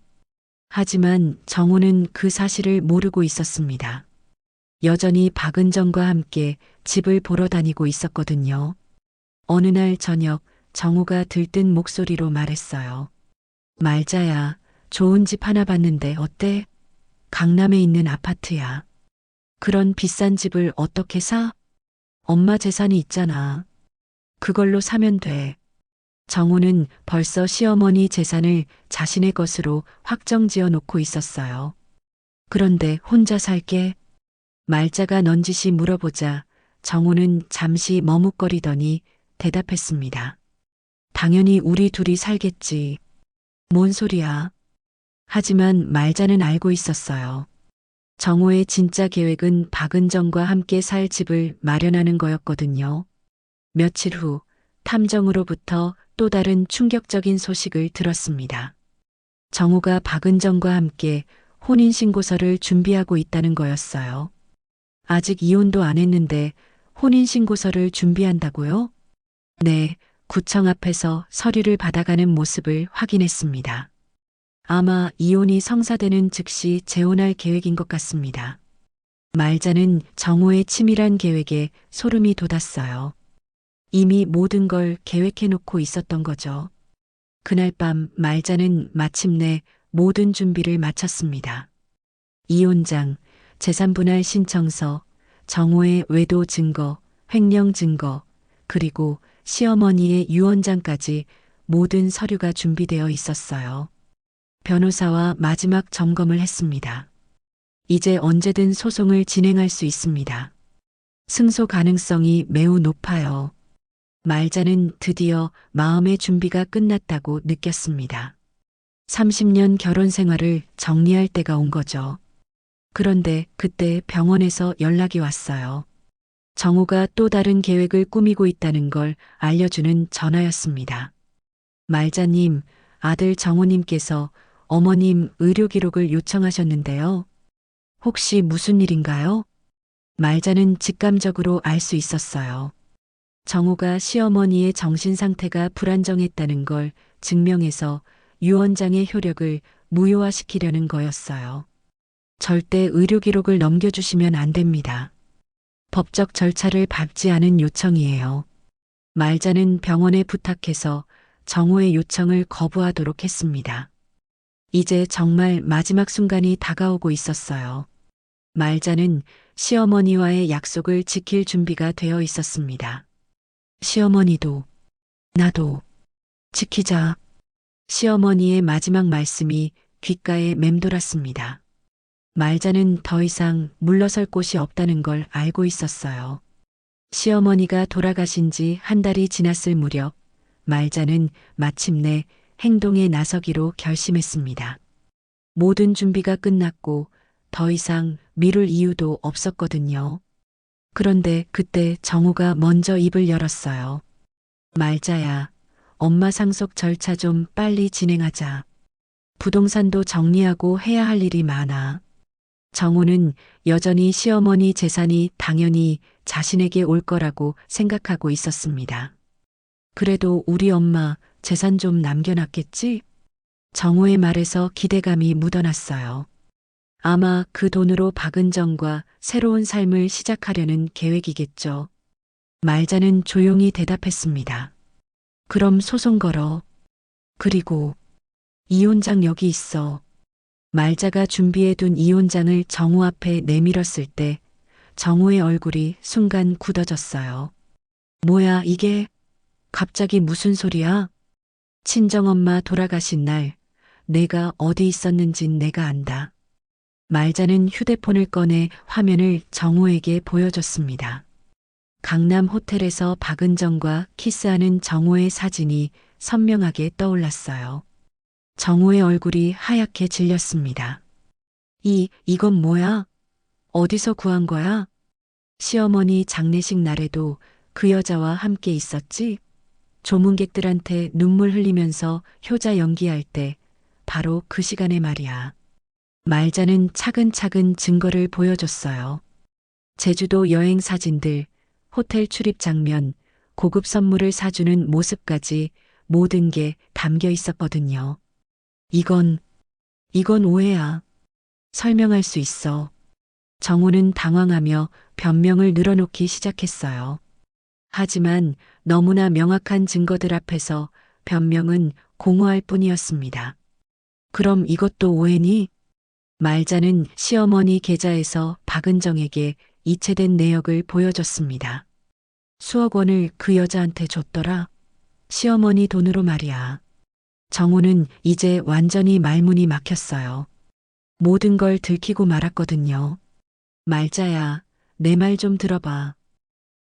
하지만 정우는 그 사실을 모르고 있었습니다. 여전히 박은정과 함께 집을 보러 다니고 있었거든요. 어느 날 저녁 정우가 들뜬 목소리로 말했어요. 말자야, 좋은 집 하나 봤는데 어때? 강남에 있는 아파트야. 그런 비싼 집을 어떻게 사? 엄마 재산이 있잖아. 그걸로 사면 돼. 정우는 벌써 시어머니 재산을 자신의 것으로 확정지어 놓고 있었어요. 그런데 혼자 살게? 말자가 넌지시 물어보자 정우는 잠시 머뭇거리더니 대답했습니다. 당연히 우리 둘이 살겠지. 뭔 소리야? 하지만 말자는 알고 있었어요. 정호의 진짜 계획은 박은정과 함께 살 집을 마련하는 거였거든요. 며칠 후 탐정으로부터 또 다른 충격적인 소식을 들었습니다. 정호가 박은정과 함께 혼인신고서를 준비하고 있다는 거였어요. 아직 이혼도 안 했는데 혼인신고서를 준비한다고요? 네, 구청 앞에서 서류를 받아가는 모습을 확인했습니다. 아마 이혼이 성사되는 즉시 재혼할 계획인 것 같습니다. 말자는 정호의 치밀한 계획에 소름이 돋았어요. 이미 모든 걸 계획해 놓고 있었던 거죠. 그날 밤 말자는 마침내 모든 준비를 마쳤습니다. 이혼장, 재산분할 신청서, 정호의 외도 증거, 횡령 증거, 그리고 시어머니의 유언장까지 모든 서류가 준비되어 있었어요. 변호사와 마지막 점검을 했습니다. 이제 언제든 소송을 진행할 수 있습니다. 승소 가능성이 매우 높아요. 말자는 드디어 마음의 준비가 끝났다고 느꼈습니다. 30년 결혼 생활을 정리할 때가 온 거죠. 그런데 그때 병원에서 연락이 왔어요. 정우가 또 다른 계획을 꾸미고 있다는 걸 알려주는 전화였습니다. 말자님, 아들 정우님께서 어머님 의료 기록을 요청하셨는데요. 혹시 무슨 일인가요? 말자는 직감적으로 알 수 있었어요. 정우가 시어머니의 정신 상태가 불안정했다는 걸 증명해서 유언장의 효력을 무효화시키려는 거였어요. 절대 의료 기록을 넘겨주시면 안 됩니다. 법적 절차를 밟지 않은 요청이에요. 말자는 병원에 부탁해서 정우의 요청을 거부하도록 했습니다. 이제 정말 마지막 순간이 다가오고 있었어요. 말자는 시어머니와의 약속을 지킬 준비가 되어 있었습니다. 시어머니도, 나도, 지키자. 시어머니의 마지막 말씀이 귓가에 맴돌았습니다. 말자는 더 이상 물러설 곳이 없다는 걸 알고 있었어요. 시어머니가 돌아가신 지 한 달이 지났을 무렵, 말자는 마침내 행동에 나서기로 결심했습니다. 모든 준비가 끝났고 더 이상 미룰 이유도 없었거든요. 그런데 그때 정우가 먼저 입을 열었어요. 말자야, 엄마 상속 절차 좀 빨리 진행하자. 부동산도 정리하고 해야 할 일이 많아. 정우는 여전히 시어머니 재산이 당연히 자신에게 올 거라고 생각하고 있었습니다. 그래도 우리 엄마 재산 좀 남겨놨겠지? 정우의 말에서 기대감이 묻어났어요. 아마 그 돈으로 박은정과 새로운 삶을 시작하려는 계획이겠죠. 말자는 조용히 대답했습니다. 그럼 소송 걸어. 그리고 이혼장 여기 있어. 말자가 준비해둔 이혼장을 정우 앞에 내밀었을 때 정우의 얼굴이 순간 굳어졌어요. 뭐야 이게? 갑자기 무슨 소리야? 친정엄마 돌아가신 날 내가 어디 있었는진 내가 안다. 말자는 휴대폰을 꺼내 화면을 정우에게 보여줬습니다. 강남 호텔에서 박은정과 키스하는 정우의 사진이 선명하게 떠올랐어요. 정우의 얼굴이 하얗게 질렸습니다. 이건 뭐야? 어디서 구한 거야? 시어머니 장례식 날에도 그 여자와 함께 있었지? 조문객들한테 눈물 흘리면서 효자 연기할 때 바로 그 시간에 말이야. 말자는 차근차근 증거를 보여줬어요. 제주도 여행 사진들, 호텔 출입 장면, 고급 선물을 사주는 모습까지 모든 게 담겨 있었거든요. 이건 오해야. 설명할 수 있어. 정우는 당황하며 변명을 늘어놓기 시작했어요. 하지만 너무나 명확한 증거들 앞에서 변명은 공허할 뿐이었습니다. 그럼 이것도 오해니? 말자는 시어머니 계좌에서 박은정에게 이체된 내역을 보여줬습니다. 수억 원을 그 여자한테 줬더라. 시어머니 돈으로 말이야. 정우는 이제 완전히 말문이 막혔어요. 모든 걸 들키고 말았거든요. 말자야, 내 말 좀 들어봐.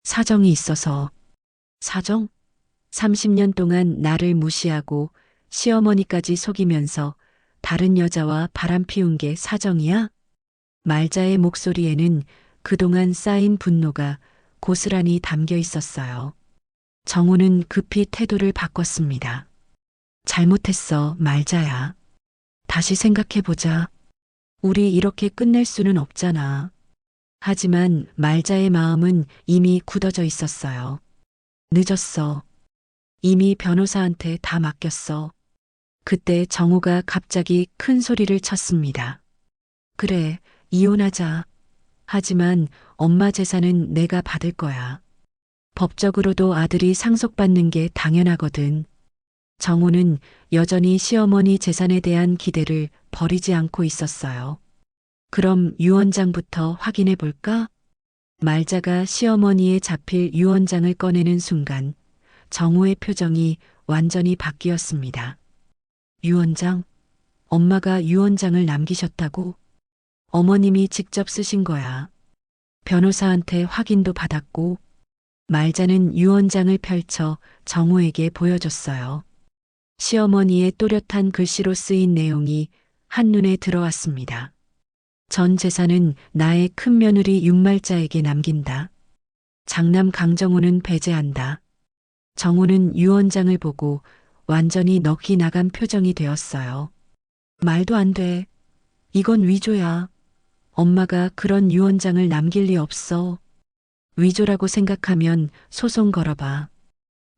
사정이 있어서. 사정? 30년 동안 나를 무시하고 시어머니까지 속이면서 다른 여자와 바람 피운 게 사정이야? 말자의 목소리에는 그동안 쌓인 분노가 고스란히 담겨 있었어요. 정우는 급히 태도를 바꿨습니다. 잘못했어, 말자야. 다시 생각해보자. 우리 이렇게 끝낼 수는 없잖아. 하지만 말자의 마음은 이미 굳어져 있었어요. 늦었어. 이미 변호사한테 다 맡겼어. 그때 정우가 갑자기 큰 소리를 쳤습니다. 그래, 이혼하자. 하지만 엄마 재산은 내가 받을 거야. 법적으로도 아들이 상속받는 게 당연하거든. 정우는 여전히 시어머니 재산에 대한 기대를 버리지 않고 있었어요. 그럼 유언장부터 확인해 볼까? 말자가 시어머니의 자필 유언장을 꺼내는 순간 정우의 표정이 완전히 바뀌었습니다. 유언장? 엄마가 유언장을 남기셨다고? 어머님이 직접 쓰신 거야. 변호사한테 확인도 받았고. 말자는 유언장을 펼쳐 정우에게 보여줬어요. 시어머니의 또렷한 글씨로 쓰인 내용이 한눈에 들어왔습니다. 전 재산은 나의 큰 며느리 윤말자에게 남긴다. 장남 강정우는 배제한다. 정우는 유언장을 보고 완전히 넋이 나간 표정이 되었어요. 말도 안 돼. 이건 위조야. 엄마가 그런 유언장을 남길 리 없어. 위조라고 생각하면 소송 걸어봐.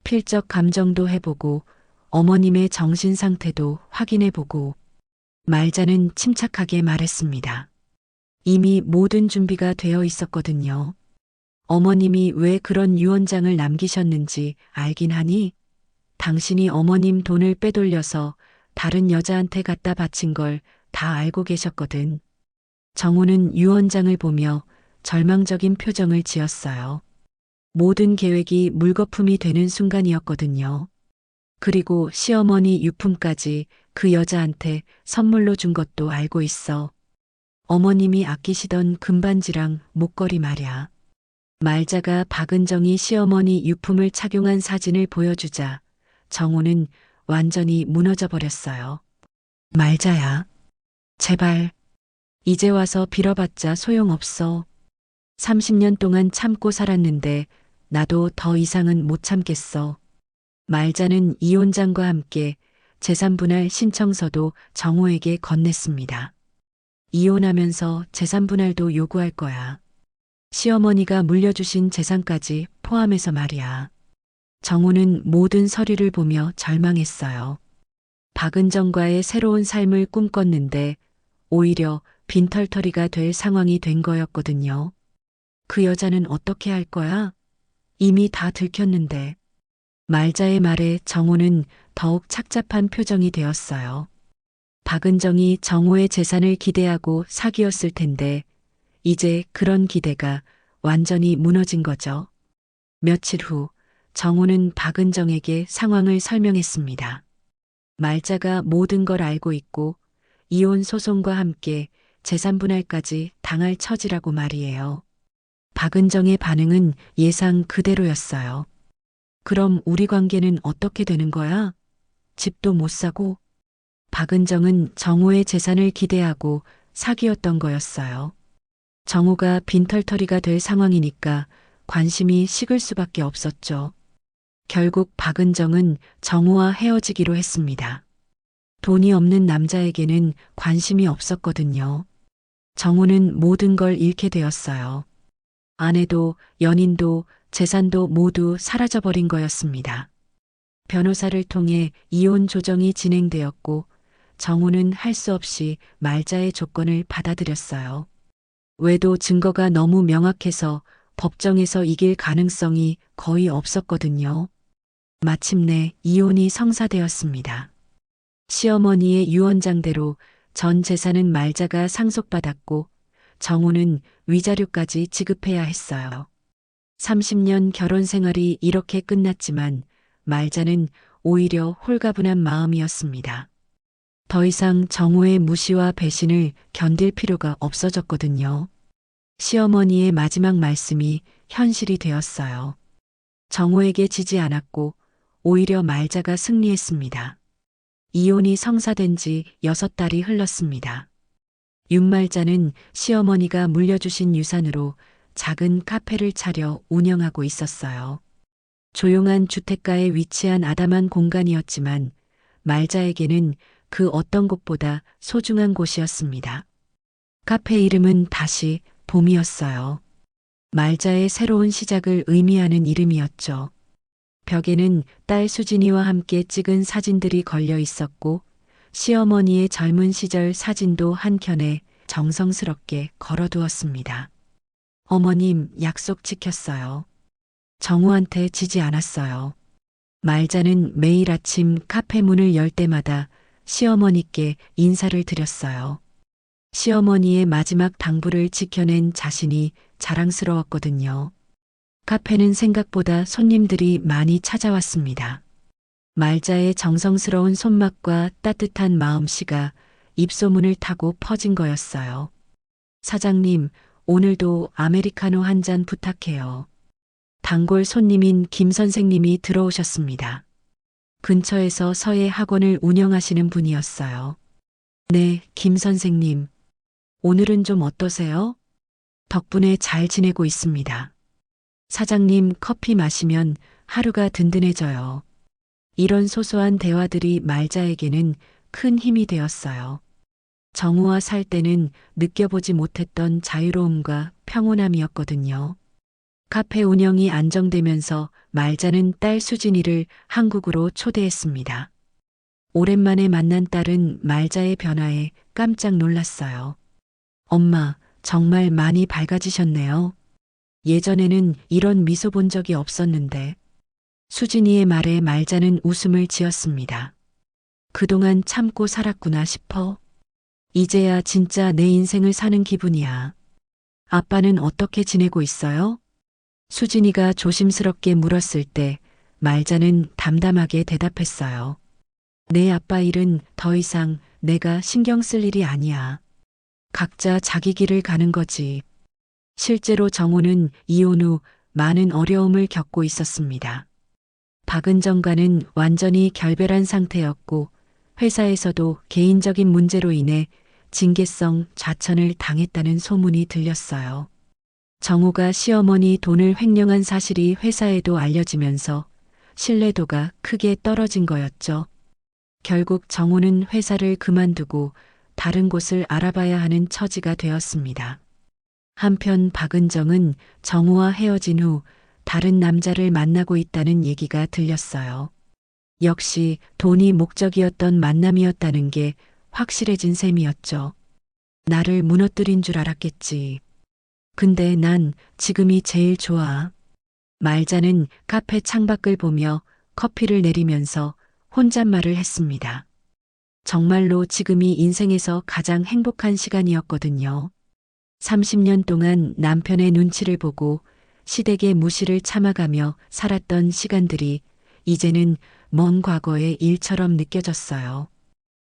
필적 감정도 해보고 어머님의 정신 상태도 확인해보고. 말자는 침착하게 말했습니다. 이미 모든 준비가 되어 있었거든요. 어머님이 왜 그런 유언장을 남기셨는지 알긴 하니? 당신이 어머님 돈을 빼돌려서 다른 여자한테 갖다 바친 걸 다 알고 계셨거든. 정우는 유언장을 보며 절망적인 표정을 지었어요. 모든 계획이 물거품이 되는 순간이었거든요. 그리고 시어머니 유품까지 그 여자한테 선물로 준 것도 알고 있어. 어머님이 아끼시던 금반지랑 목걸이 말이야. 말자가 박은정이 시어머니 유품을 착용한 사진을 보여주자 정우는 완전히 무너져 버렸어요. 말자야. 제발. 이제 와서 빌어봤자 소용없어. 30년 동안 참고 살았는데 나도 더 이상은 못 참겠어. 말자는 이혼장과 함께 재산분할 신청서도 정우에게 건넸습니다. 이혼하면서 재산분할도 요구할 거야. 시어머니가 물려주신 재산까지 포함해서 말이야. 정우는 모든 서류를 보며 절망했어요. 박은정과의 새로운 삶을 꿈꿨는데 오히려 빈털터리가 될 상황이 된 거였거든요. 그 여자는 어떻게 할 거야? 이미 다 들켰는데. 말자의 말에 정우는 더욱 착잡한 표정이 되었어요. 박은정이 정우의 재산을 기대하고 사귀었을 텐데 이제 그런 기대가 완전히 무너진 거죠. 며칠 후 정우는 박은정에게 상황을 설명했습니다. 말자가 모든 걸 알고 있고 이혼 소송과 함께 재산분할까지 당할 처지라고 말이에요. 박은정의 반응은 예상 그대로였어요. 그럼 우리 관계는 어떻게 되는 거야? 집도 못 사고? 박은정은 정우의 재산을 기대하고 사귀었던 거였어요. 정우가 빈털터리가 될 상황이니까 관심이 식을 수밖에 없었죠. 결국 박은정은 정우와 헤어지기로 했습니다. 돈이 없는 남자에게는 관심이 없었거든요. 정우는 모든 걸 잃게 되었어요. 아내도 연인도 재산도 모두 사라져버린 거였습니다. 변호사를 통해 이혼 조정이 진행되었고 정우는 할 수 없이 말자의 조건을 받아들였어요. 외도 증거가 너무 명확해서 법정에서 이길 가능성이 거의 없었거든요. 마침내 이혼이 성사되었습니다. 시어머니의 유언장대로 전 재산은 말자가 상속받았고 정우는 위자료까지 지급해야 했어요. 30년 결혼 생활이 이렇게 끝났지만 말자는 오히려 홀가분한 마음이었습니다. 더 이상 정우의 무시와 배신을 견딜 필요가 없어졌거든요. 시어머니의 마지막 말씀이 현실이 되었어요. 정우에게 지지 않았고 오히려 말자가 승리했습니다. 이혼이 성사된 지 6달이 흘렀습니다. 윤말자는 시어머니가 물려주신 유산으로 작은 카페를 차려 운영하고 있었어요. 조용한 주택가에 위치한 아담한 공간이었지만 말자에게는 그 어떤 곳보다 소중한 곳이었습니다. 카페 이름은 다시 봄이었어요. 말자의 새로운 시작을 의미하는 이름이었죠. 벽에는 딸 수진이와 함께 찍은 사진들이 걸려 있었고 시어머니의 젊은 시절 사진도 한켠에 정성스럽게 걸어두었습니다. 어머님, 약속 지켰어요. 정우한테 지지 않았어요. 말자는 매일 아침 카페 문을 열 때마다 시어머니께 인사를 드렸어요. 시어머니의 마지막 당부를 지켜낸 자신이 자랑스러웠거든요. 카페는 생각보다 손님들이 많이 찾아왔습니다. 말자의 정성스러운 손맛과 따뜻한 마음씨가 입소문을 타고 퍼진 거였어요. 사장님, 오늘도 아메리카노 한 잔 부탁해요. 단골 손님인 김 선생님이 들어오셨습니다. 근처에서 서예 학원을 운영하시는 분이었어요. 네, 김 선생님. 오늘은 좀 어떠세요? 덕분에 잘 지내고 있습니다. 사장님, 커피 마시면 하루가 든든해져요. 이런 소소한 대화들이 말자에게는 큰 힘이 되었어요. 정우와 살 때는 느껴보지 못했던 자유로움과 평온함이었거든요. 카페 운영이 안정되면서 말자는 딸 수진이를 한국으로 초대했습니다. 오랜만에 만난 딸은 말자의 변화에 깜짝 놀랐어요. 엄마, 정말 많이 밝아지셨네요. 예전에는 이런 미소 본 적이 없었는데. 수진이의 말에 말자는 웃음을 지었습니다. 그동안 참고 살았구나 싶어. 이제야 진짜 내 인생을 사는 기분이야. 아빠는 어떻게 지내고 있어요? 수진이가 조심스럽게 물었을 때 말자는 담담하게 대답했어요. 내 아빠 일은 더 이상 내가 신경 쓸 일이 아니야. 각자 자기 길을 가는 거지. 실제로 정우는 이혼 후 많은 어려움을 겪고 있었습니다. 박은정과는 완전히 결별한 상태였고 회사에서도 개인적인 문제로 인해 징계성 좌천을 당했다는 소문이 들렸어요. 정우가 시어머니 돈을 횡령한 사실이 회사에도 알려지면서 신뢰도가 크게 떨어진 거였죠. 결국 정우는 회사를 그만두고 다른 곳을 알아봐야 하는 처지가 되었습니다. 한편 박은정은 정우와 헤어진 후 다른 남자를 만나고 있다는 얘기가 들렸어요. 역시 돈이 목적이었던 만남이었다는 게 확실해진 셈이었죠. 나를 무너뜨린 줄 알았겠지. 근데 난 지금이 제일 좋아. 말자는 카페 창밖을 보며 커피를 내리면서 혼잣말을 했습니다. 정말로 지금이 인생에서 가장 행복한 시간이었거든요. 30년 동안 남편의 눈치를 보고 시댁의 무시를 참아가며 살았던 시간들이 이제는 먼 과거의 일처럼 느껴졌어요.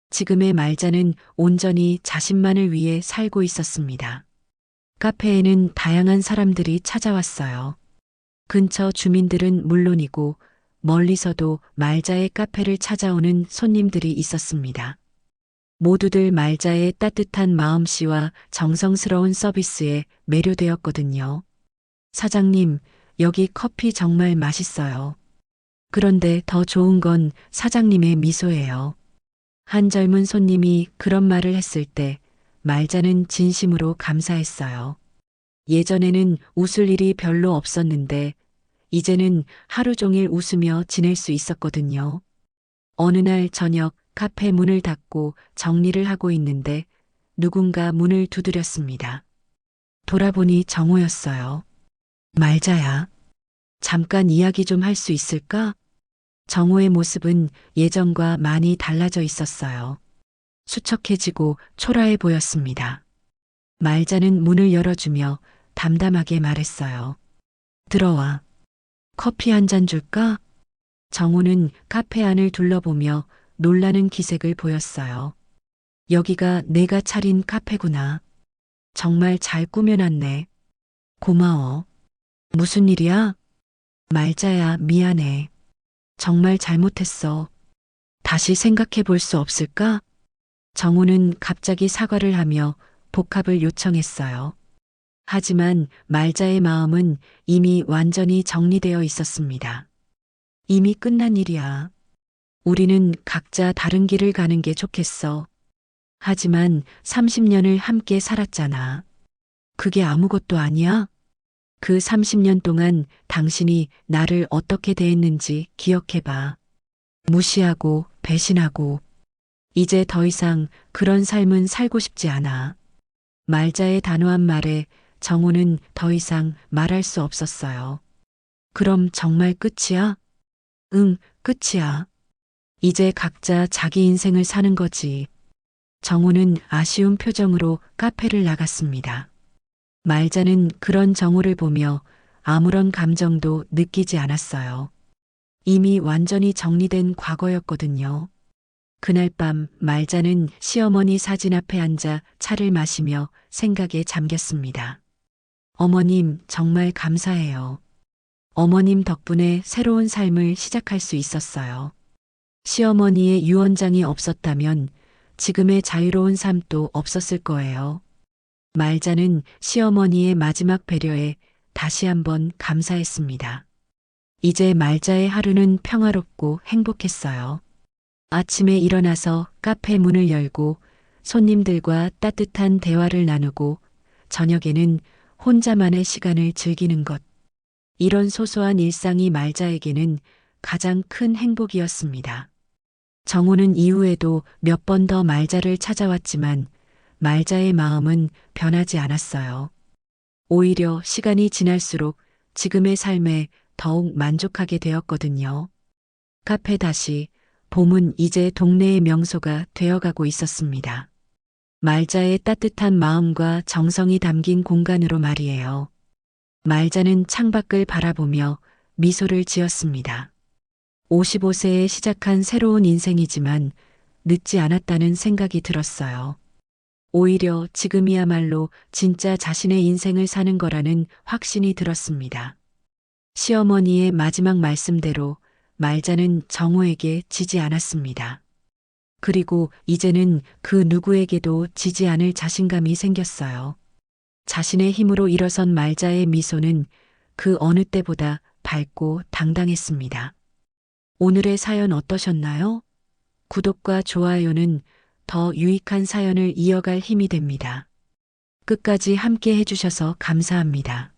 지금의 말자는 온전히 자신만을 위해 살고 있었습니다. 카페에는 다양한 사람들이 찾아왔어요. 근처 주민들은 물론이고 멀리서도 말자의 카페를 찾아오는 손님들이 있었습니다. 모두들 말자의 따뜻한 마음씨와 정성스러운 서비스에 매료되었거든요. 사장님, 여기 커피 정말 맛있어요. 그런데 더 좋은 건 사장님의 미소예요. 한 젊은 손님이 그런 말을 했을 때 말자는 진심으로 감사했어요. 예전에는 웃을 일이 별로 없었는데 이제는 하루 종일 웃으며 지낼 수 있었거든요. 어느 날 저녁 카페 문을 닫고 정리를 하고 있는데 누군가 문을 두드렸습니다. 돌아보니 정호였어요. 말자야. 잠깐 이야기 좀 할 수 있을까? 정호의 모습은 예전과 많이 달라져 있었어요. 수척해지고 초라해 보였습니다. 말자는 문을 열어주며 담담하게 말했어요. 들어와. 커피 한 잔 줄까? 정호는 카페 안을 둘러보며 놀라는 기색을 보였어요. 여기가 내가 차린 카페구나. 정말 잘 꾸며놨네. 고마워. 무슨 일이야? 말자야, 미안해. 정말 잘못했어. 다시 생각해 볼 수 없을까? 정호는 갑자기 사과를 하며 복합을 요청했어요. 하지만 말자의 마음은 이미 완전히 정리되어 있었습니다. 이미 끝난 일이야. 우리는 각자 다른 길을 가는 게 좋겠어. 하지만 30년을 함께 살았잖아. 그게 아무것도 아니야? 그 30년 동안 당신이 나를 어떻게 대했는지 기억해봐. 무시하고 배신하고 이제 더 이상 그런 삶은 살고 싶지 않아. 말자의 단호한 말에 정호는 더 이상 말할 수 없었어요. 그럼 정말 끝이야? 응, 끝이야. 이제 각자 자기 인생을 사는 거지. 정호는 아쉬운 표정으로 카페를 나갔습니다. 말자는 그런 정호를 보며 아무런 감정도 느끼지 않았어요. 이미 완전히 정리된 과거였거든요. 그날 밤 말자는 시어머니 사진 앞에 앉아 차를 마시며 생각에 잠겼습니다. 어머님, 정말 감사해요. 어머님 덕분에 새로운 삶을 시작할 수 있었어요. 시어머니의 유언장이 없었다면 지금의 자유로운 삶도 없었을 거예요. 말자는 시어머니의 마지막 배려에 다시 한번 감사했습니다. 이제 말자의 하루는 평화롭고 행복했어요. 아침에 일어나서 카페 문을 열고 손님들과 따뜻한 대화를 나누고 저녁에는 혼자만의 시간을 즐기는 것. 이런 소소한 일상이 말자에게는 가장 큰 행복이었습니다. 정호는 이후에도 몇 번 더 말자를 찾아왔지만 말자의 마음은 변하지 않았어요. 오히려 시간이 지날수록 지금의 삶에 더욱 만족하게 되었거든요. 카페 다시, 봄은 이제 동네의 명소가 되어가고 있었습니다. 말자의 따뜻한 마음과 정성이 담긴 공간으로 말이에요. 말자는 창밖을 바라보며 미소를 지었습니다. 55세에 시작한 새로운 인생이지만 늦지 않았다는 생각이 들었어요. 오히려 지금이야말로 진짜 자신의 인생을 사는 거라는 확신이 들었습니다. 시어머니의 마지막 말씀대로 말자는 정호에게 지지 않았습니다. 그리고 이제는 그 누구에게도 지지 않을 자신감이 생겼어요. 자신의 힘으로 일어선 말자의 미소는 그 어느 때보다 밝고 당당했습니다. 오늘의 사연 어떠셨나요? 구독과 좋아요는 더 유익한 사연을 이어갈 힘이 됩니다. 끝까지 함께 해주셔서 감사합니다.